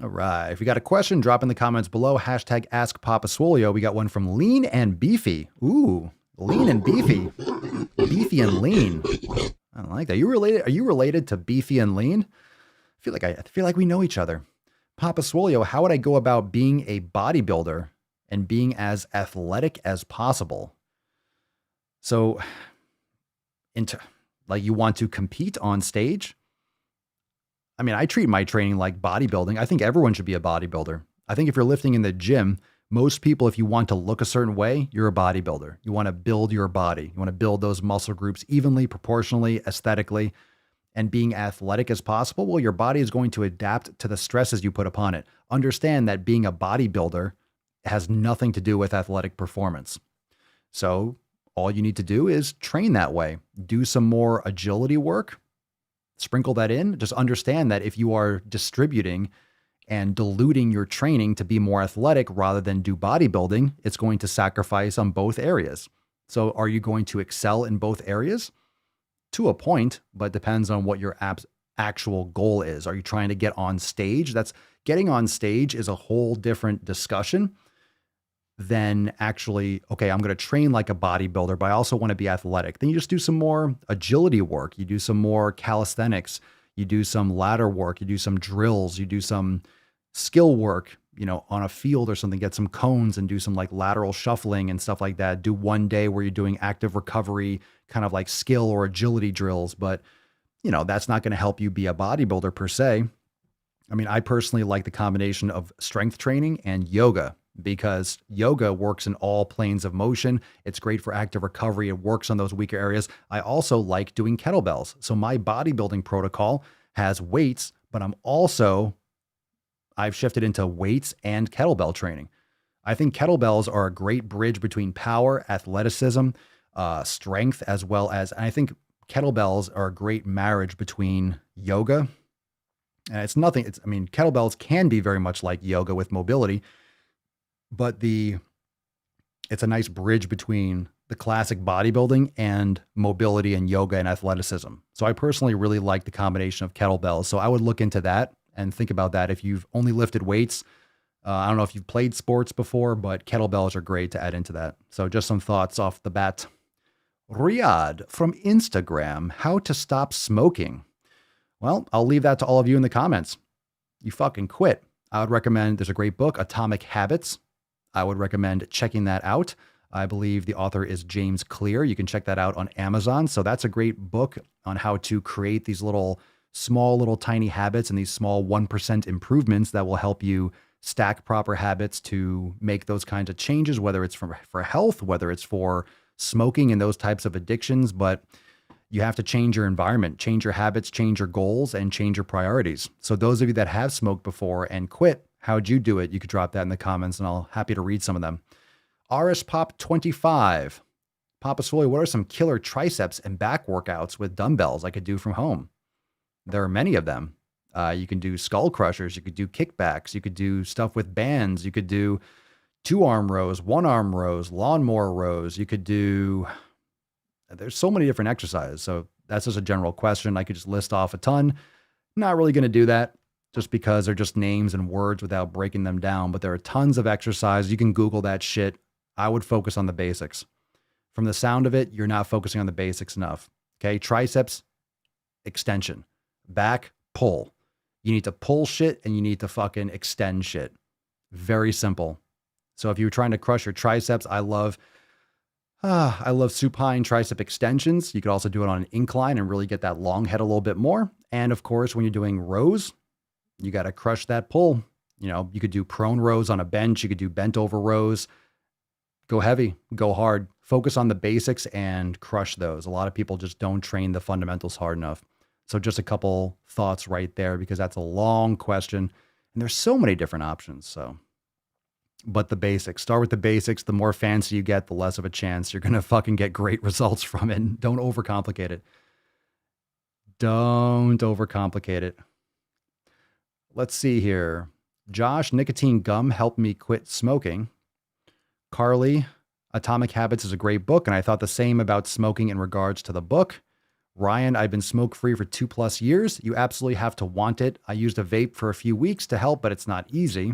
All right. If you got a question, drop in the comments below. Hashtag Ask Papa Swolio. We got one from Lean and Beefy. Ooh, Lean and Beefy. Beefy and Lean. I don't like that. Are you related to Beefy and Lean? I feel like we know each other. Papa Swolio, how would I go about being a bodybuilder and being as athletic as possible? So, you want to compete on stage? I mean, I treat my training like bodybuilding. I think everyone should be a bodybuilder. I think if you're lifting in the gym, most people, if you want to look a certain way, you're a bodybuilder. You want to build your body. You want to build those muscle groups evenly, proportionally, aesthetically, and being athletic as possible. Well, your body is going to adapt to the stresses you put upon it. Understand that being a bodybuilder has nothing to do with athletic performance. So all you need to do is train that way. Do some more agility work. Sprinkle that in. Just understand that if you are distributing and diluting your training to be more athletic rather than do bodybuilding, it's going to sacrifice on both areas. So are you going to excel in both areas? To a point, but depends on what your actual goal is. Are you trying to get on stage? Getting on stage is a whole different discussion than actually, okay, I'm going to train like a bodybuilder, but I also want to be athletic. Then you just do some more agility work. You do some more calisthenics. You do some ladder work. You do some drills. You do some skill work, on a field or something, get some cones and do some like lateral shuffling and stuff like that. Do one day where you're doing active recovery, kind of like skill or agility drills. But, that's not going to help you be a bodybuilder per se. I mean, I personally like the combination of strength training and yoga, because yoga works in all planes of motion. It's great for active recovery. It works on those weaker areas. I also like doing kettlebells. So my bodybuilding protocol has weights, but I've shifted into weights and kettlebell training. I think kettlebells are a great bridge between power, athleticism, strength, and I think kettlebells are a great marriage between yoga. And kettlebells can be very much like yoga with mobility, but it's a nice bridge between the classic bodybuilding and mobility and yoga and athleticism. So I personally really like the combination of kettlebells. So I would look into that and think about that. If you've only lifted weights, I don't know if you've played sports before, but kettlebells are great to add into that. So just some thoughts off the bat. Riyadh from Instagram, how to stop smoking. Well, I'll leave that to all of you in the comments. You fucking quit. I would recommend, there's a great book, Atomic Habits. I would recommend checking that out. I believe the author is James Clear. You can check that out on Amazon. So that's a great book on how to create these small little tiny habits and these small 1% improvements that will help you stack proper habits to make those kinds of changes, whether it's for health, whether it's for smoking and those types of addictions. But you have to change your environment, change your habits, change your goals, and change your priorities. So those of you that have smoked before and quit, how'd you do it? You could drop that in the comments and I'll happy to read some of them. RS Pop 25. Papa Swole, what are some killer triceps and back workouts with dumbbells I could do from home? There are many of them. You can do skull crushers. You could do kickbacks. You could do stuff with bands. You could do 2-arm rows, 1-arm rows, lawnmower rows. There's so many different exercises. So that's just a general question. I could just list off a ton. Not really going to do that just because they're just names and words without breaking them down. But there are tons of exercises. You can Google that shit. I would focus on the basics. From the sound of it, you're not focusing on the basics enough. Okay. Triceps, extension. Back, pull. You need to pull shit and you need to fucking extend shit. Very simple. So if you're trying to crush your triceps, I love supine tricep extensions. You could also do it on an incline and really get that long head a little bit more. And of course, when you're doing rows, you got to crush that pull. You could do prone rows on a bench. You could do bent over rows. Go heavy, go hard, focus on the basics and crush those. A lot of people just don't train the fundamentals hard enough. So just a couple thoughts right there, because that's a long question and there's so many different options. So, but the basics, start with the basics. The more fancy you get, the less of a chance you're going to fucking get great results from it. Don't overcomplicate it. Don't overcomplicate it. Let's see here. Josh, nicotine gum helped me quit smoking. Carly, Atomic Habits is a great book, and I thought the same about smoking in regards to the book. Ryan, I've been smoke-free for 2+ years. You absolutely have to want it. I used a vape for a few weeks to help, but it's not easy.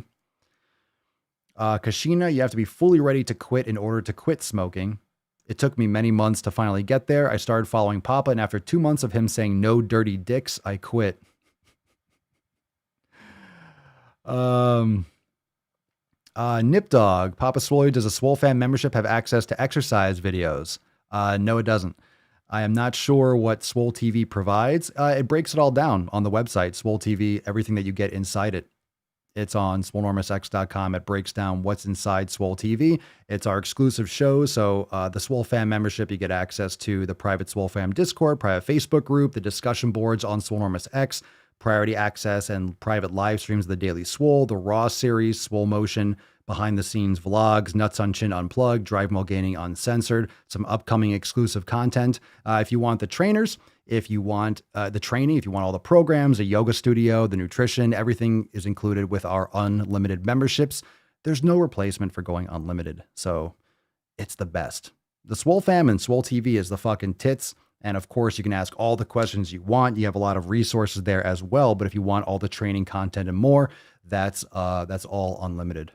Kashina, you have to be fully ready to quit in order to quit smoking. It took me many months to finally get there. I started following Papa, and after 2 months of him saying no dirty dicks, I quit. Nip Dog, Papa Swolio, does a Swole fan membership have access to exercise videos? No, it doesn't. I am not sure what Swole TV provides. It breaks it all down on the website, Swole TV, everything that you get inside it. It's on Swolenormousx.com. It breaks down what's inside Swole TV. It's our exclusive shows. So the Swole fan membership, you get access to the private Swole fam Discord, private Facebook group, the discussion boards on Swolenormous X, priority access and private live streams of the Daily Swole, the Raw series, Swole Motion, behind the scenes vlogs, Nuts on Chin Unplugged, Drive Mo Gaining Uncensored, some upcoming exclusive content. If you want the trainers, if you want the training, if you want all the programs, the yoga studio, the nutrition, everything is included with our unlimited memberships. There's no replacement for going unlimited. So it's the best. The Swole fam and Swole TV is the fucking tits. And of course, you can ask all the questions you want. You have a lot of resources there as well. But if you want all the training content and more, that's all unlimited.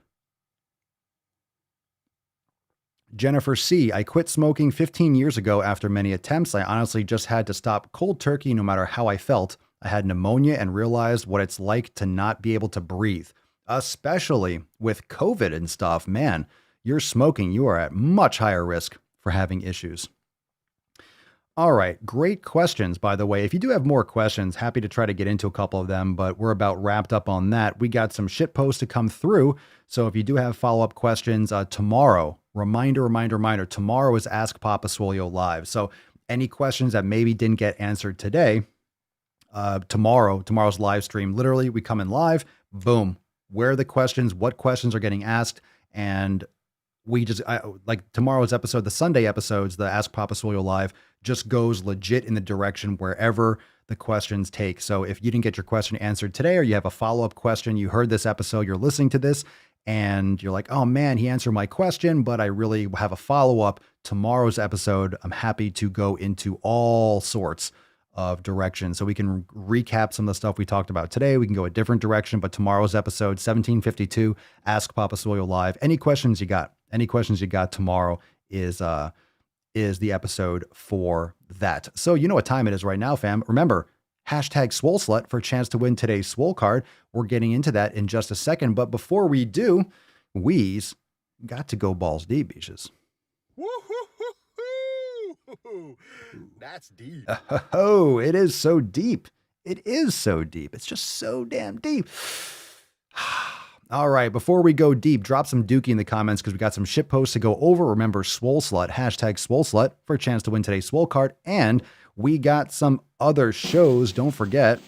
Jennifer C. I quit smoking 15 years ago after many attempts. I honestly just had to stop cold turkey no matter how I felt. I had pneumonia and realized what it's like to not be able to breathe, especially with COVID and stuff. Man, you're smoking. You are at much higher risk for having issues. All right. Great questions, by the way. If you do have more questions, happy to try to get into a couple of them, but we're about wrapped up on that. We got some shit posts to come through. So if you do have follow-up questions, tomorrow, reminder, tomorrow is Ask Papa Swolio Live. So any questions that maybe didn't get answered today, tomorrow's live stream, literally we come in live, boom, where are the questions, what questions are getting asked, and we just, like tomorrow's episode, the Sunday episodes, the Ask Papa Swolio Live just goes legit in the direction wherever the questions take. So if you didn't get your question answered today, or you have a follow-up question, you heard this episode, you're listening to this, and you're like, oh man, he answered my question, but I really have a follow-up. Tomorrow's episode, I'm happy to go into all sorts of directions. So we can recap some of the stuff we talked about today. We can go a different direction, but tomorrow's episode, 1752, Ask Papa Swolio Live. Any questions you got tomorrow is the episode for that. So you know what time it is right now, fam. Remember, hashtag Swole Slut for a chance to win today's Swole card. We're getting into that in just a second. But before we do, we's got to go balls deep, beaches. That's deep. Oh, it is so deep. It is so deep. It's just so damn deep. All right, before we go deep, drop some dookie in the comments because we got some shit posts to go over. Remember, Swole Slut, hashtag Swole Slut for a chance to win today's Swole card. And we got some other shows. Don't forget,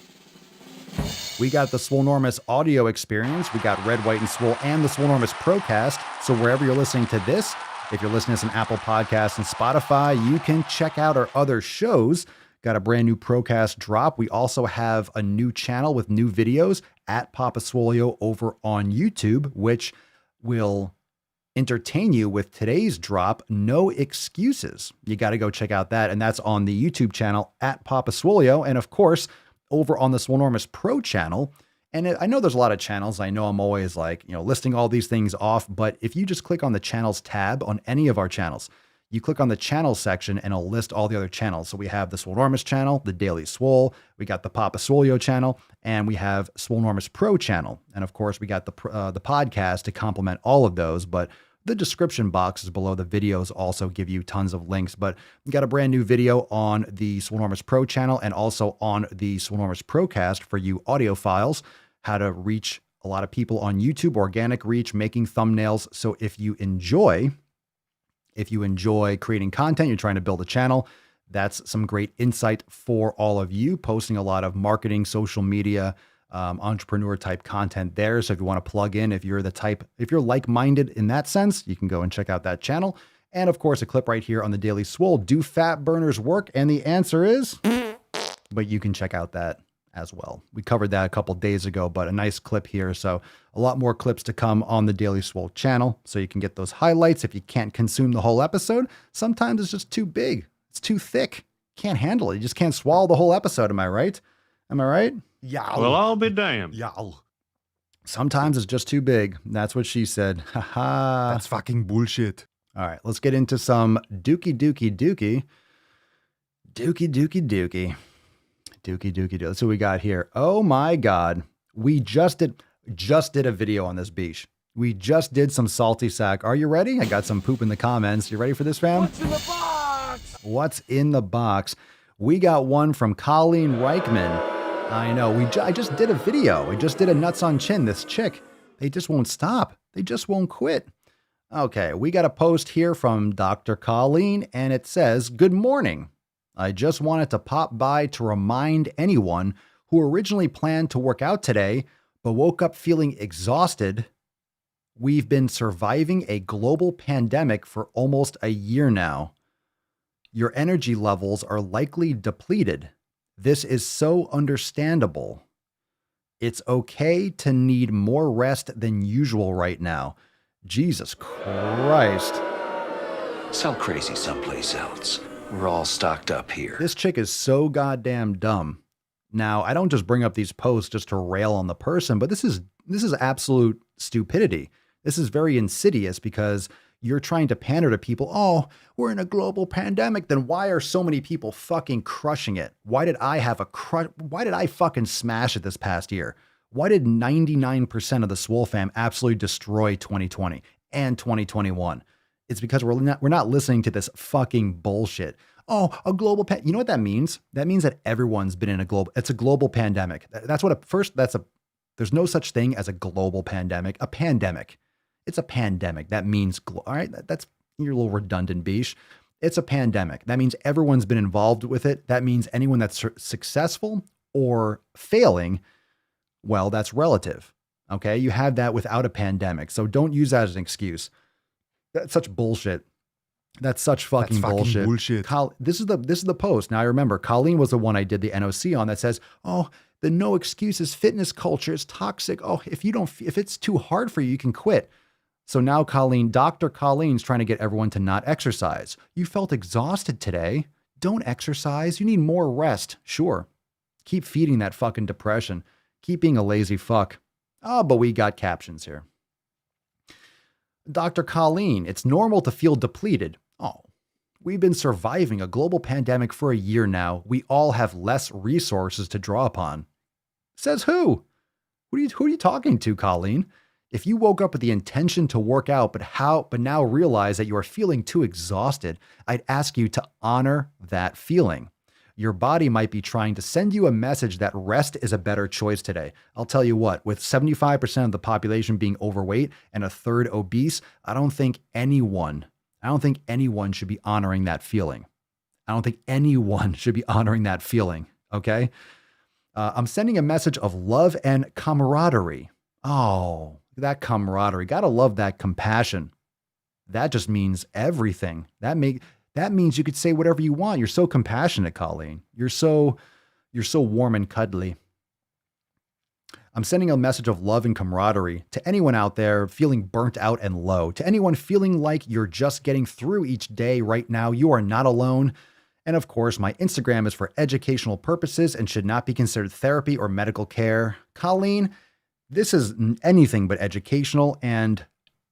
we got the Swolenormous audio experience. We got Red, White, and Swole and the Swolenormous Procast. So wherever you're listening to this, if you're listening to some Apple Podcasts and Spotify, you can check out our other shows. Got a brand new Procast drop. We also have a new channel with new videos at Papa Swolio over on YouTube, which will entertain you with today's drop, No Excuses. You got to go check out that. And that's on the YouTube channel at Papa Swolio. And of course, over on the Swolenormous Pro channel. And I know there's a lot of channels. I know I'm always like, listing all these things off. But if you just click on the channels tab on any of our channels, you click on the channel section and it'll list all the other channels. So we have the Swolenormous channel, the Daily Swole, we got the Papa Swolio channel, and we have Swolenormous Pro channel. And of course, we got the podcast to complement all of those. But the description boxes below the videos also give you tons of links. But we got a brand new video on the Swolenormous Pro channel and also on the Swolenormous Procast for you audiophiles, how to reach a lot of people on YouTube, organic reach, making thumbnails. So if you enjoy If you enjoy creating content, you're trying to build a channel, that's some great insight for all of you, posting a lot of marketing, social media, entrepreneur type content there. So if you want to plug in, if you're like-minded in that sense, you can go and check out that channel. And of course, a clip right here on the Daily Swole. Do fat burners work? And the answer is, but you can check out that as well. We covered that a couple days ago, but a nice clip here. So a lot more clips to come on the Daily Swole channel. So you can get those highlights. If you can't consume the whole episode, sometimes it's just too big. It's too thick. Can't handle it. You just can't swallow the whole episode. Am I right? Am I right? Yeah. Well, I'll be damned. Yeah. Sometimes it's just too big. That's what she said. Haha. That's fucking bullshit. All right, let's get into some dookie. That's what we got here. Oh my God. We just did a video on this beach. We just did some salty sack. Are you ready? I got some poop in the comments. You ready for this, fam? What's in the box? What's in the box? We got one from Colleen Reichman. I know. I just did a video. I just did a nuts on chin. This chick, they just won't stop. They just won't quit. Okay, we got a post here from Dr. Colleen, and it says, "Good morning. I just wanted to pop by to remind anyone who originally planned to work out today, but woke up feeling exhausted. We've been surviving a global pandemic for almost a year now. Your energy levels are likely depleted. This is so understandable. It's okay to need more rest than usual right now." Jesus Christ. Sell crazy someplace else. We're all stocked up here. This chick is so goddamn dumb. Now, I don't just bring up these posts just to rail on the person, but this is absolute stupidity. This is very insidious because you're trying to pander to people. Oh, we're in a global pandemic. Then why are so many people fucking crushing it? Why did I fucking smash it this past year? Why did 99% of the Swole fam absolutely destroy 2020 and 2021? It's because we're not listening to this fucking bullshit. Oh, a global you know what that means? That means that everyone's been in it's a global pandemic. There's no such thing as a global pandemic. A pandemic. It's a pandemic. That means, all right, that's, you're a little redundant, Bish. It's a pandemic. That means everyone's been involved with it. That means anyone that's successful or failing, well, that's relative. Okay. You have that without a pandemic. So don't use that as an excuse. That's such bullshit. That's such fucking bullshit. This is the post. Now I remember Colleen was the one I did the NOC on that says, oh, the no excuses fitness culture is toxic. Oh, if it's too hard for you, you can quit. So now Dr. Colleen's trying to get everyone to not exercise. You felt exhausted today. Don't exercise. You need more rest. Sure. Keep feeding that fucking depression. Keep being a lazy fuck. Oh, but we got captions here. Dr. Colleen, it's normal to feel depleted. Oh, we've been surviving a global pandemic for a year now. We all have less resources to draw upon. Says who? Who are you talking to, Colleen? If you woke up with the intention to work out, but now realize that you are feeling too exhausted, I'd ask you to honor that feeling. Your body might be trying to send you a message that rest is a better choice today. I'll tell you what, with 75% of the population being overweight and a third obese, I don't think anyone should be honoring that feeling. Okay? I'm sending a message of love and camaraderie. Oh, that camaraderie. Gotta love that compassion. That just means everything. That means you could say whatever you want. You're so compassionate, Colleen. You're so warm and cuddly. I'm sending a message of love and camaraderie to anyone out there feeling burnt out and low, to anyone feeling like you're just getting through each day right now. You are not alone. And of course, my Instagram is for educational purposes and should not be considered therapy or medical care. Colleen, this is anything but educational, and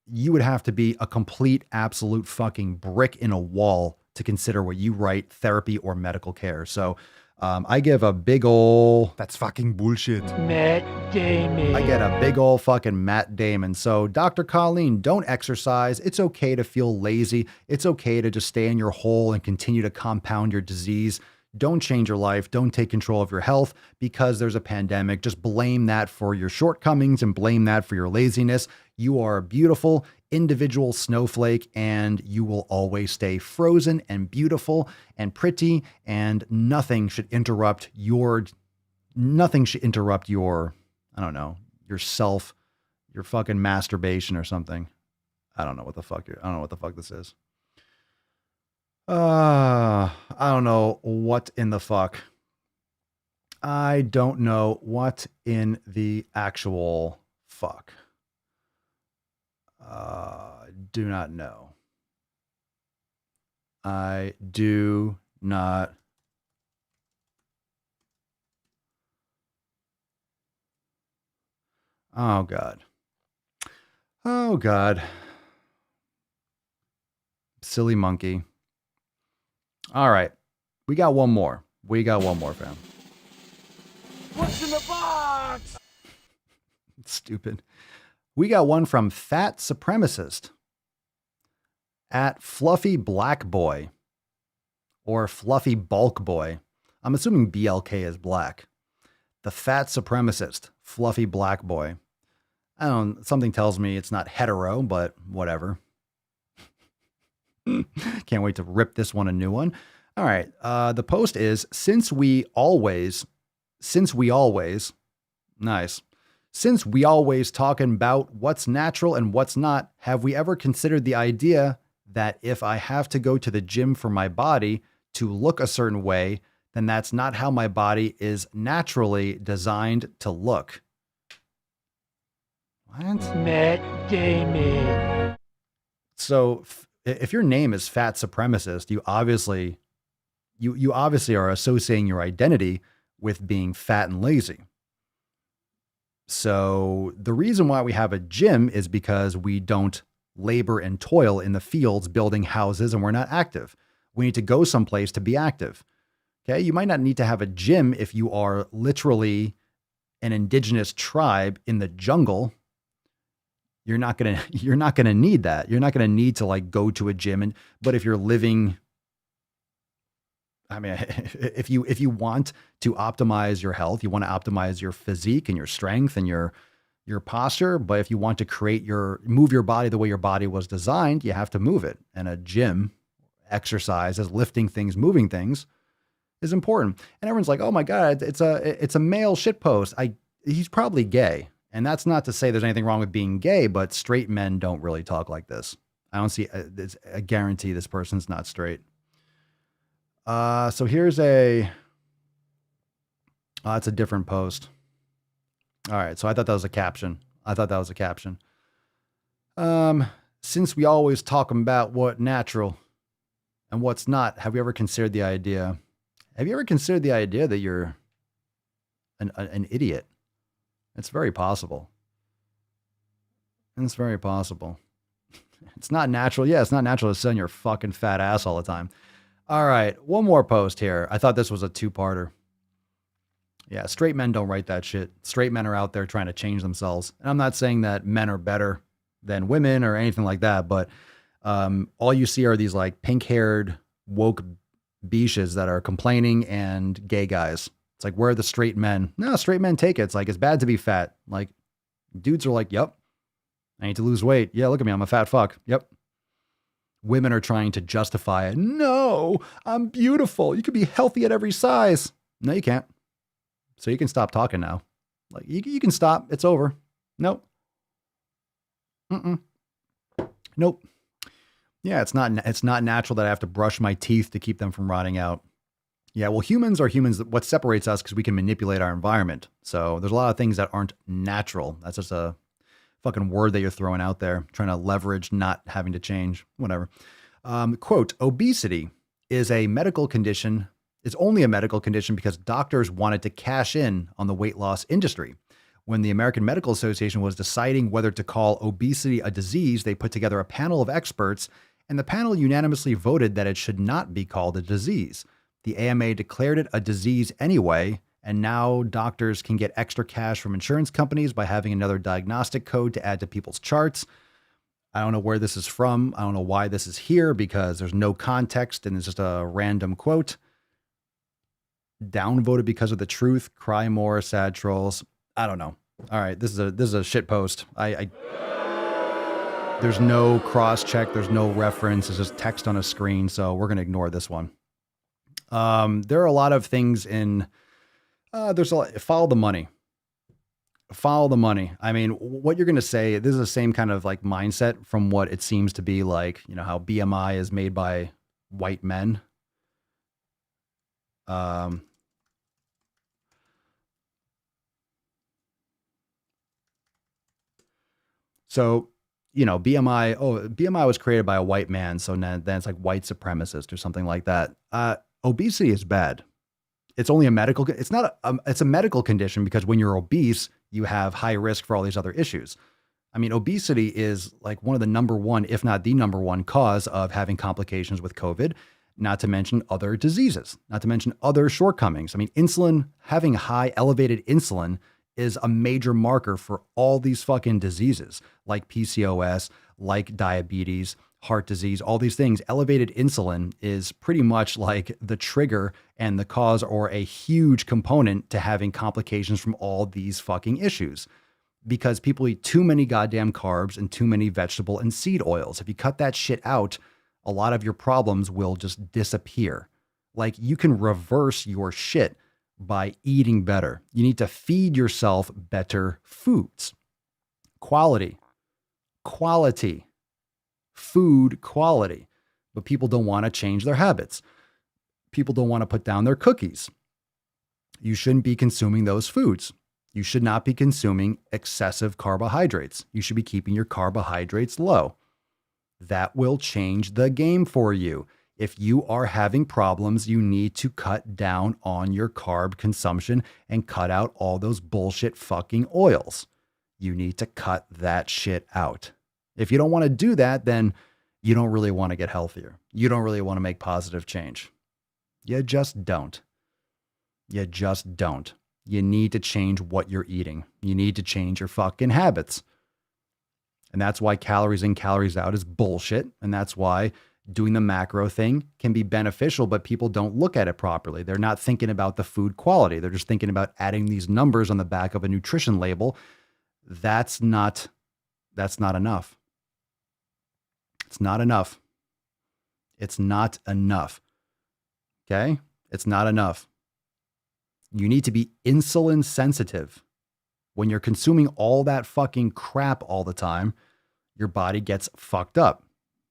you would have to be a complete, absolute fucking brick in a wall to consider what you write therapy or medical care. So I give a big ol'... That's fucking bullshit. Matt Damon. I get a big ol' fucking Matt Damon. So Dr. Colleen, don't exercise. It's okay to feel lazy. It's okay to just stay in your hole and continue to compound your disease. Don't change your life. Don't take control of your health because there's a pandemic. Just blame that for your shortcomings and blame that for your laziness. You are a beautiful individual snowflake, and you will always stay frozen and beautiful and pretty, and nothing should interrupt your, I don't know, yourself, your fucking masturbation or something. I don't know what the fuck this is. I don't know what in the fuck. I don't know what in the actual fuck. Do not know. I do not. Oh, God. Oh, God. Silly monkey. All right. We got one more. Fam. What's in the box? Stupid. We got one from Fat Supremacist at Fluffy Black Boy or Fluffy Bulk Boy. I'm assuming BLK is black. The Fat Supremacist, Fluffy Black Boy. I don't know, something tells me it's not hetero, but whatever. Can't wait to rip this one a new one. All right. The post is, since we always talking about what's natural and what's not, have we ever considered the idea that if I have to go to the gym for my body to look a certain way, then that's not how my body is naturally designed to look? What? Matt Damon. So if your name is Fat Supremacist, you obviously are associating your identity with being fat and lazy. So the reason why we have a gym is because we don't labor and toil in the fields building houses and we're not active. We need to go someplace to be active. Okay. You might not need to have a gym if you are literally an indigenous tribe in the jungle. You're not going to need that. You're not going to need to like go to a gym. But if you're living, I mean, if you want to optimize your health, you want to optimize your physique and your strength and your posture. But if you want to move your body the way your body was designed, you have to move it. And a gym, exercise, as lifting things, moving things, is important. And everyone's like, "Oh my God, it's a male shitpost." He's probably gay. And that's not to say there's anything wrong with being gay, but straight men don't really talk like this. I don't see, I guarantee this person's not straight. So here's it's a different post. All right. So I thought that was a caption. Since we always talking about what natural and what's not, have you ever considered the idea that you're an idiot? It's very possible. It's very possible. It's not natural. Yeah, it's not natural to sit on your fucking fat ass all the time. All right, one more post here. I thought this was a two-parter. Yeah, straight men don't write that shit. Straight men are out there trying to change themselves. And I'm not saying that men are better than women or anything like that, but all you see are these like pink-haired woke biches that are complaining and gay guys. It's like, where are the straight men? No, straight men take it. It's like, it's bad to be fat. Like, dudes are like, yep, I need to lose weight. Yeah, look at me. I'm a fat fuck. Yep. Women are trying to justify it. No, I'm beautiful. You could be healthy at every size. No, you can't. So you can stop talking now. Like, you can stop. It's over. Nope. Nope. Yeah, it's not natural that I have to brush my teeth to keep them from rotting out. Yeah, well, humans are humans. What separates us because we can manipulate our environment. So there's a lot of things that aren't natural. That's just a fucking word that you're throwing out there, trying to leverage not having to change, whatever. Quote, obesity is only a medical condition because doctors wanted to cash in on the weight loss industry. When the American Medical Association was deciding whether to call obesity a disease, they put together a panel of experts, and the panel unanimously voted that it should not be called a disease. The AMA declared it a disease anyway, and now doctors can get extra cash from insurance companies by having another diagnostic code to add to people's charts. I don't know where this is from. I don't know why this is here because there's no context and it's just a random quote. Downvoted because of the truth. Cry more, sad trolls. I don't know. All right, this is a shit post. There's no cross check. There's no reference. It's just text on a screen. So we're going to ignore this one. There are a lot of things in, follow the money. Follow the money. I mean, what you're going to say, this is the same kind of like mindset from what it seems to be like, you know, how BMI is made by white men. So, you know, BMI was created by a white man. So then it's like white supremacist or something like that. Obesity is bad. It's only a medical, it's not, it's a medical condition because when you're obese, you have high risk for all these other issues. I mean, obesity is like one of the number one, if not the number one cause of having complications with COVID, not to mention other diseases, not to mention other shortcomings. I mean, having high elevated insulin is a major marker for all these fucking diseases like PCOS, like diabetes, heart disease, all these things. Elevated insulin is pretty much like the trigger and the cause or a huge component to having complications from all these fucking issues because people eat too many goddamn carbs and too many vegetable and seed oils. If you cut that shit out, a lot of your problems will just disappear. Like you can reverse your shit by eating better. You need to feed yourself better foods. Quality, food quality. But people don't want to change their habits. People don't want to put down their cookies. You shouldn't be consuming those foods. You should not be consuming excessive carbohydrates. You should be keeping your carbohydrates low. That will change the game for you. If you are having problems, you need to cut down on your carb consumption and cut out all those bullshit fucking oils. You need to cut that shit out. If you don't want to do that, then you don't really want to get healthier. You don't really want to make positive change. You just don't. You just don't. You need to change what you're eating. You need to change your fucking habits. And that's why calories in, calories out is bullshit. And that's why doing the macro thing can be beneficial, but people don't look at it properly. They're not thinking about the food quality. They're just thinking about adding these numbers on the back of a nutrition label. That's not enough. It's not enough. It's not enough. Okay? It's not enough. You need to be insulin sensitive. When you're consuming all that fucking crap all the time, your body gets fucked up.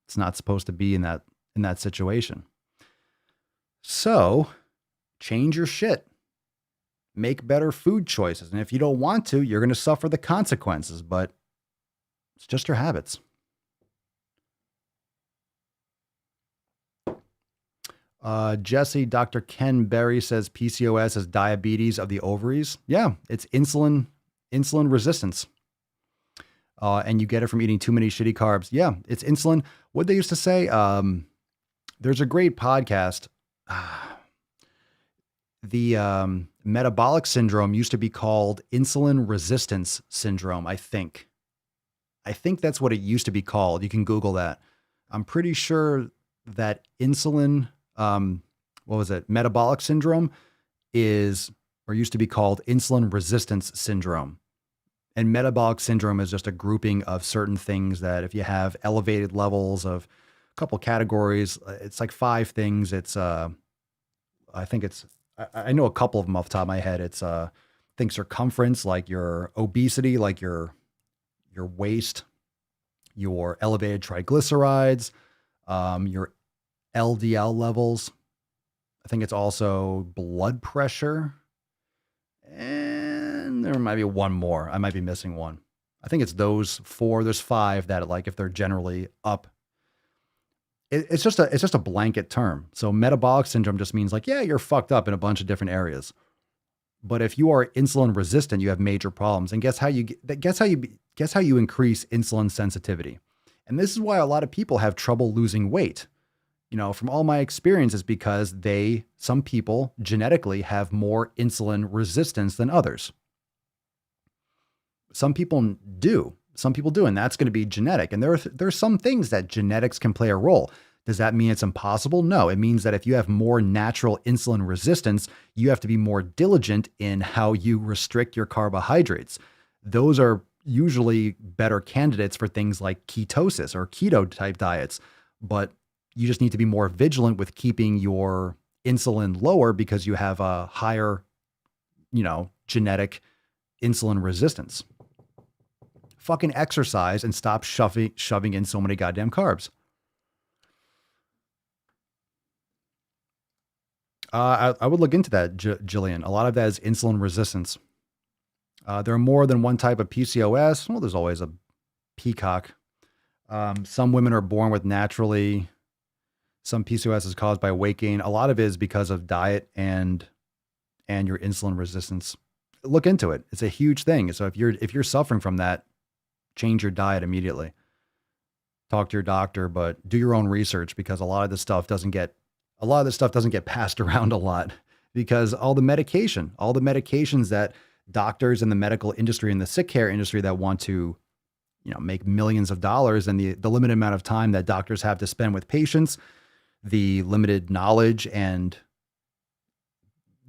It's not supposed to be in that situation. So, change your shit. Make better food choices. And if you don't want to, you're going to suffer the consequences, but it's just your habits. Jesse, Dr. Ken Berry says PCOS is diabetes of the ovaries. Yeah, it's insulin resistance. And you get it from eating too many shitty carbs. Yeah, it's insulin. What they used to say, there's a great podcast. The metabolic syndrome used to be called insulin resistance syndrome, I think. I think that's what it used to be called. You can Google that. I'm pretty sure that insulin, metabolic syndrome used to be called insulin resistance syndrome. And metabolic syndrome is just a grouping of certain things that if you have elevated levels of a couple categories, it's like 5 things. It's, I know a couple of them off the top of my head. It's, think circumference, like your obesity, like your waist, your elevated triglycerides, your LDL levels. I think it's also blood pressure. And there might be one more. I might be missing one. I think it's those 4. There's 5 that, like, if they're generally up, it's just a blanket term. So metabolic syndrome just means like, yeah, you're fucked up in a bunch of different areas. But if you are insulin resistant, you have major problems. And guess how you increase insulin sensitivity? And this is why a lot of people have trouble losing weight. You know, from all my experience, is because some people genetically have more insulin resistance than others. Some people do, and that's going to be genetic. And there are some things that genetics can play a role. Does that mean it's impossible? No, it means that if you have more natural insulin resistance, you have to be more diligent in how you restrict your carbohydrates. Those are usually better candidates for things like ketosis or keto type diets, but you just need to be more vigilant with keeping your insulin lower because you have a higher, genetic insulin resistance. Fucking exercise and stop shoving in so many goddamn carbs. I would look into that, Jillian. A lot of that is insulin resistance. There are more than one type of PCOS. Well, there's always a peacock. Some women are born with naturally. Some PCOS is caused by weight gain. A lot of it is because of diet and your insulin resistance. Look into it. It's a huge thing. So if you're suffering from that, change your diet immediately. Talk to your doctor, but do your own research because a lot of this stuff doesn't get passed around a lot because all the medications that doctors in the medical industry and the sick care industry that want to, make millions of dollars and the limited amount of time that doctors have to spend with patients, the limited knowledge, and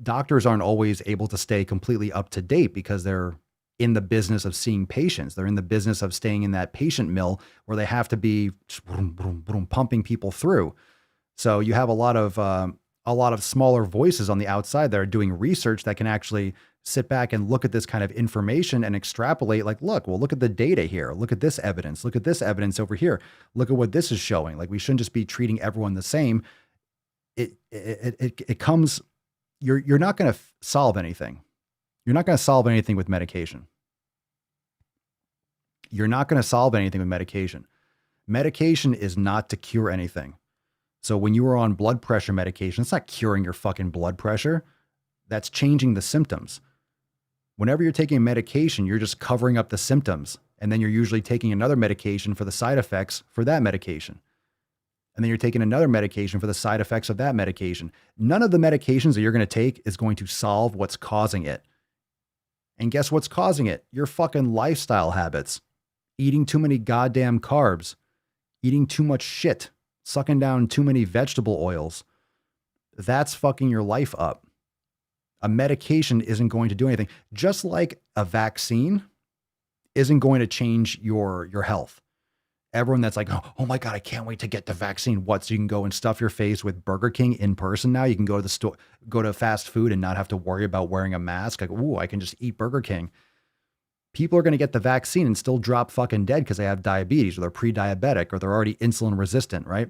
doctors aren't always able to stay completely up to date because they're in the business of seeing patients. They're in the business of staying in that patient mill where they have to be pumping people through. So you have a lot of smaller voices on the outside that are doing research that can actually sit back and look at this kind of information and extrapolate like, look at the data here. Look at this evidence. Look at this evidence over here. Look at what this is showing. Like we shouldn't just be treating everyone the same. It comes, you're not going to solve anything. You're not going to solve anything with medication. You're not going to solve anything with medication. Medication is not to cure anything. So when you are on blood pressure medication, it's not curing your fucking blood pressure. That's changing the symptoms. Whenever you're taking a medication, you're just covering up the symptoms. And then you're usually taking another medication for the side effects for that medication. And then you're taking another medication for the side effects of that medication. None of the medications that you're going to take is going to solve what's causing it. And guess what's causing it? Your fucking lifestyle habits. Eating too many goddamn carbs. Eating too much shit. Sucking down too many vegetable oils. That's fucking your life up. A medication isn't going to do anything. Just like a vaccine isn't going to change your health. Everyone that's like, oh my God, I can't wait to get the vaccine. What? So you can go and stuff your face with Burger King in person now? You can go to the store, go to fast food and not have to worry about wearing a mask. Like, ooh, I can just eat Burger King. People are going to get the vaccine and still drop fucking dead because they have diabetes or they're pre-diabetic or they're already insulin resistant, right?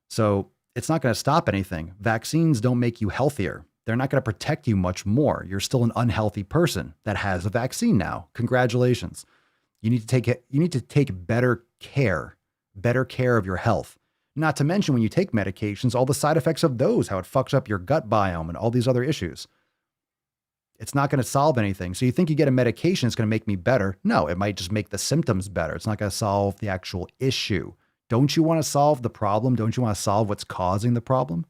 So it's not going to stop anything. Vaccines don't make you healthier. They're not going to protect you much more. You're still an unhealthy person that has a vaccine now. Congratulations. You need to take better care of your health. Not to mention when you take medications, all the side effects of those, how it fucks up your gut biome and all these other issues. It's not going to solve anything. So you think you get a medication, it's going to make me better. No, it might just make the symptoms better. It's not going to solve the actual issue. Don't you want to solve the problem? Don't you want to solve what's causing the problem?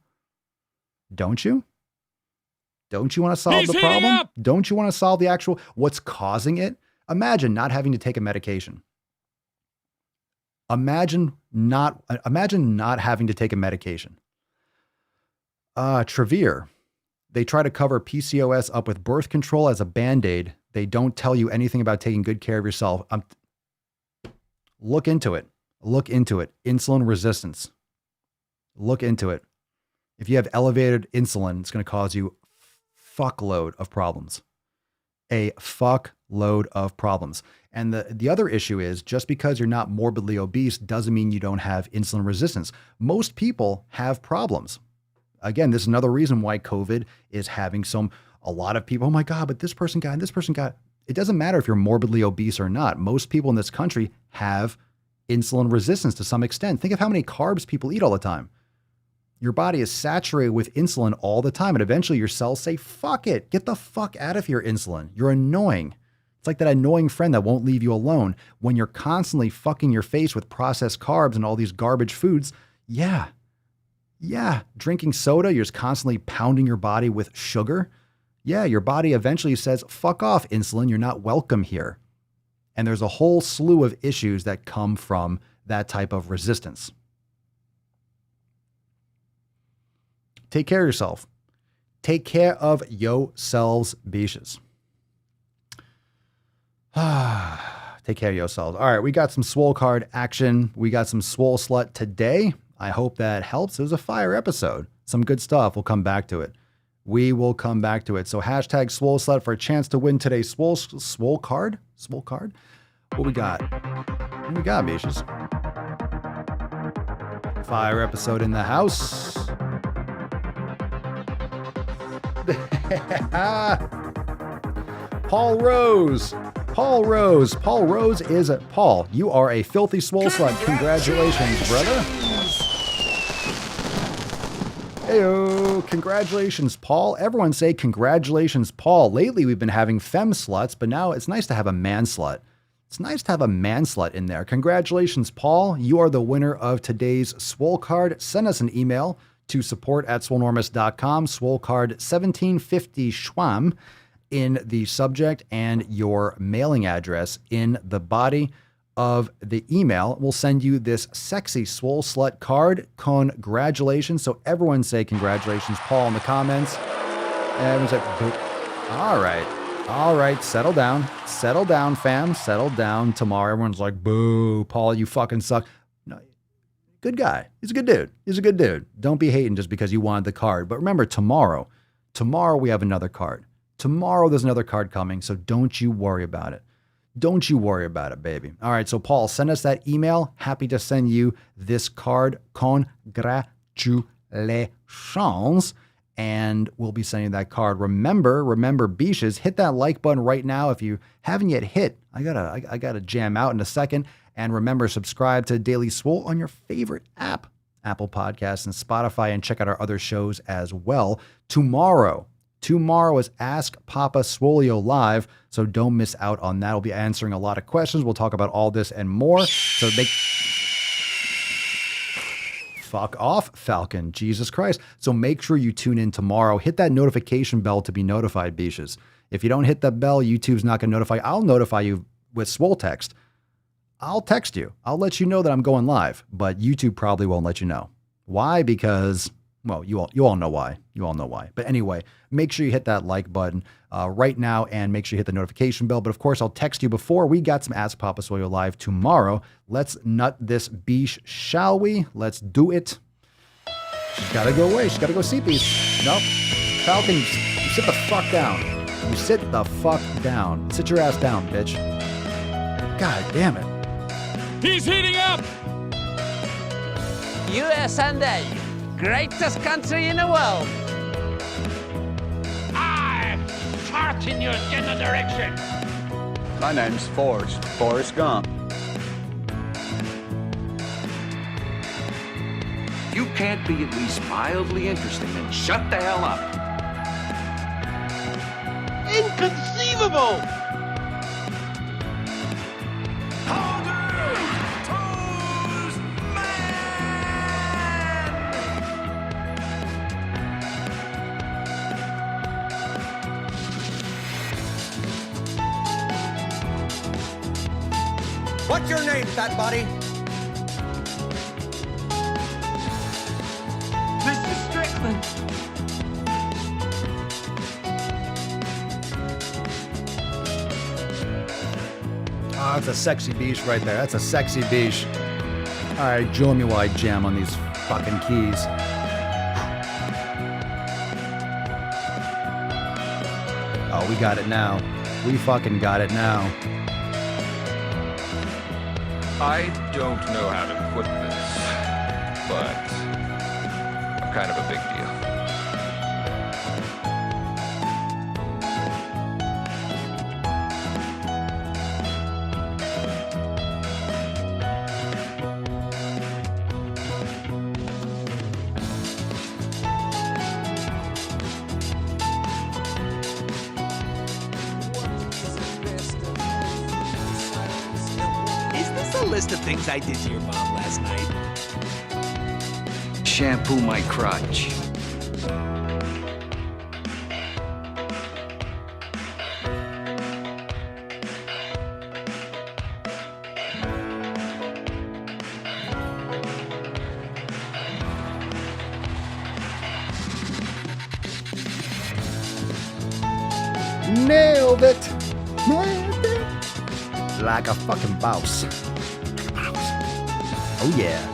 Don't you? Don't you want to solve the problem? Don't you want to solve the actual, what's causing it? Imagine not having to take a medication. Imagine not having to take a medication. Travere. They try to cover PCOS up with birth control as a Band-Aid. They don't tell you anything about taking good care of yourself. Look into it. Look into it. Insulin resistance. Look into it. If you have elevated insulin, it's going to cause you fuckload of problems. A fuckload of problems. And the other issue is just because you're not morbidly obese doesn't mean you don't have insulin resistance. Most people have problems. Again, this is another reason why COVID is having a lot of people, oh my God, but this person got, and this person got. It doesn't matter if you're morbidly obese or not. Most people in this country have insulin resistance to some extent. Think of how many carbs people eat all the time. Your body is saturated with insulin all the time. And eventually your cells say, fuck it. Get the fuck out of here, insulin. You're annoying. It's like that annoying friend that won't leave you alone. When you're constantly fucking your face with processed carbs and all these garbage foods, yeah. Drinking soda, you're just constantly pounding your body with sugar. Yeah, your body eventually says, fuck off, insulin. You're not welcome here. And there's a whole slew of issues that come from that type of resistance. Take care of yourself. Take care of yourselves, beaches. Take care of yourselves. All right, we got some Swole card action. We got some Swole Slut today. I hope that helps. It was a fire episode. Some good stuff. We'll come back to it. We will come back to it. So hashtag Swole Slut for a chance to win today's Swole card. Swole card. What we got? What we got, bitches? Fire episode in the house. Paul Rose. Paul Rose. Paul Rose is Paul. You are a filthy swole slut. Congratulations, brother. Heyo, congratulations, Paul. Everyone say congratulations, Paul. Lately, we've been having femme sluts, but now it's nice to have a man slut. It's nice to have a man slut in there. Congratulations, Paul. You are the winner of today's Swole card. Send us an email to support@swolenormous.com, Swole card 1750 Schwam in the subject and your mailing address in the body of the email. We'll send you this sexy Swole Slut card. Congratulations. So everyone say congratulations, Paul, in the comments. And everyone's like, boop. All right. All right. Settle down. Settle down, fam. Settle down. Tomorrow, everyone's like, boo, Paul, you fucking suck. No, good guy. He's a good dude. He's a good dude. Don't be hating just because you wanted the card. But remember, tomorrow we have another card. Tomorrow there's another card coming, so don't you worry about it. Don't you worry about it, baby. All right, so Paul, send us that email. Happy to send you this card. Congratulations. And we'll be sending that card. Remember, Beaches, hit that like button right now. If you haven't yet hit, I gotta jam out in a second. And remember, subscribe to Daily Swole on your favorite app, Apple Podcasts and Spotify, and check out our other shows as well. Tomorrow is Ask Papa Swolio Live, so don't miss out on that. We'll be answering a lot of questions. We'll talk about all this and more. So fuck off, Falcon. Jesus Christ. So make sure you tune in tomorrow. Hit that notification bell to be notified, Beaches. If you don't hit that bell, YouTube's not going to notify you. I'll notify you with Swole text. I'll text you. I'll let you know that I'm going live, but YouTube probably won't let you know. Why? Because... well, you all know why. You all know why. But anyway, make sure you hit that like button right now and make sure you hit the notification bell. But of course, I'll text you before. We got some Ask Papa Swolio Live tomorrow. Let's nut this beesh, shall we? Let's do it. She's got to go away. She's got to go see beesh. Nope. Falcon, you sit the fuck down. You sit the fuck down. Sit your ass down, bitch. God damn it. He's heating up! USA, greatest country in the world. I fart in your general direction. My name's Forrest Gump. You can't be at least mildly interesting, then shut the hell up. Inconceivable! What's your name, fat body? Mr. Strickland. Oh, that's a sexy beach right there. That's a sexy beach. All right, join me while I jam on these fucking keys. Oh, we got it now. We fucking got it now. I don't know how to put this, but I'm kind of a big deal. List of things I did to your mom last night. Shampoo my crotch. Nailed it. Nailed it. like a fucking boss. Oh yeah.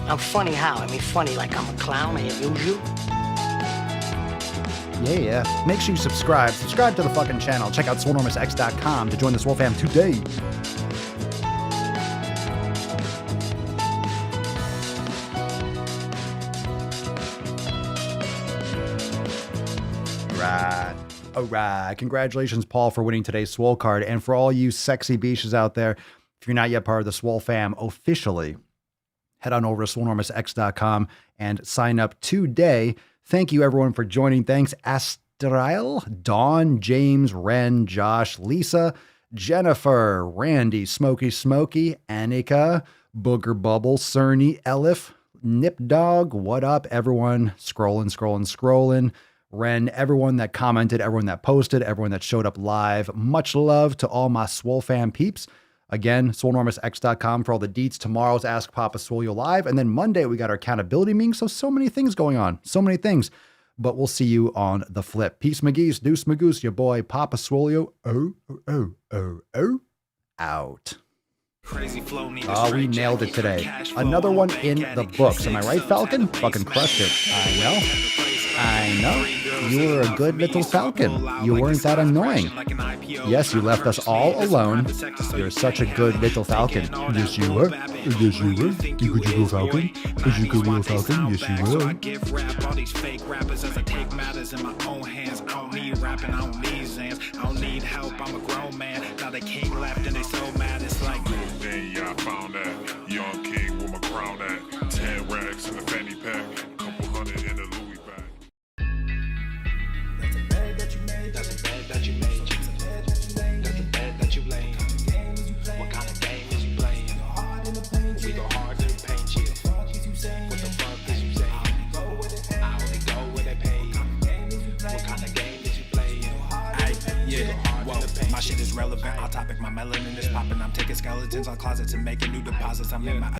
I'm funny how? I mean, funny like I'm a clown, I amuse you? Yeah. Make sure you subscribe. Subscribe to the fucking channel. Check out Swolenormousx.com to join the Swole fam today. Right. All right. Congratulations, Paul, for winning today's Swole card. And for all you sexy beaches out there, if you're not yet part of the Swole fam officially, head on over to Swolenormousx.com and sign up today. Thank you, everyone, for joining. Thanks, Astral, Dawn, James, Ren, Josh, Lisa, Jennifer, Randy, Smokey, Annika, Booger Bubble, Cerny, Elif, Nip Dog. What up, everyone? Scrolling. Ren, everyone that commented, everyone that posted, everyone that showed up live. Much love to all my Swole fam peeps. Again, Swolenormousx.com for all the deets. Tomorrow's Ask Papa Swolio live. And then Monday, we got our accountability meeting. So many things going on. So many things. But we'll see you on the flip. Peace, McGee's, Deuce Magoose, your boy, Papa Swolio. Out. Oh, we nailed it today. Another one in the books. Am I right, Falcon? Fucking crushed it. I know. You were a good little falcon. You weren't that annoying. Yes, you left us all alone. You're such a good little falcon. Yes, you were. Yes, you were. You could go falcon. Yes, you could go falcon. Yes, you were. I give rap all these fake rappers as I take matters in my own hands. I don't need rapping, I don't need Zans. I don't need help, I'm a grown man. Now they can't laugh and they so mad. It's like, then yeah, I found that young king with my crown at 10 racks in the fanny pack, couple hundred in the Louis bag. that's a bed that you made. That's a bed that you made. That's a bed that you laid. What kind of game is you playing? We go hard in the paint you. What the fuck is you saying? I only go where they pay. What kind of game is you playing? Yeah, whoa, my shit is relevant. On topic, my melanin is popping. I'm taking skeletons on closets and making new deposits. I'm in my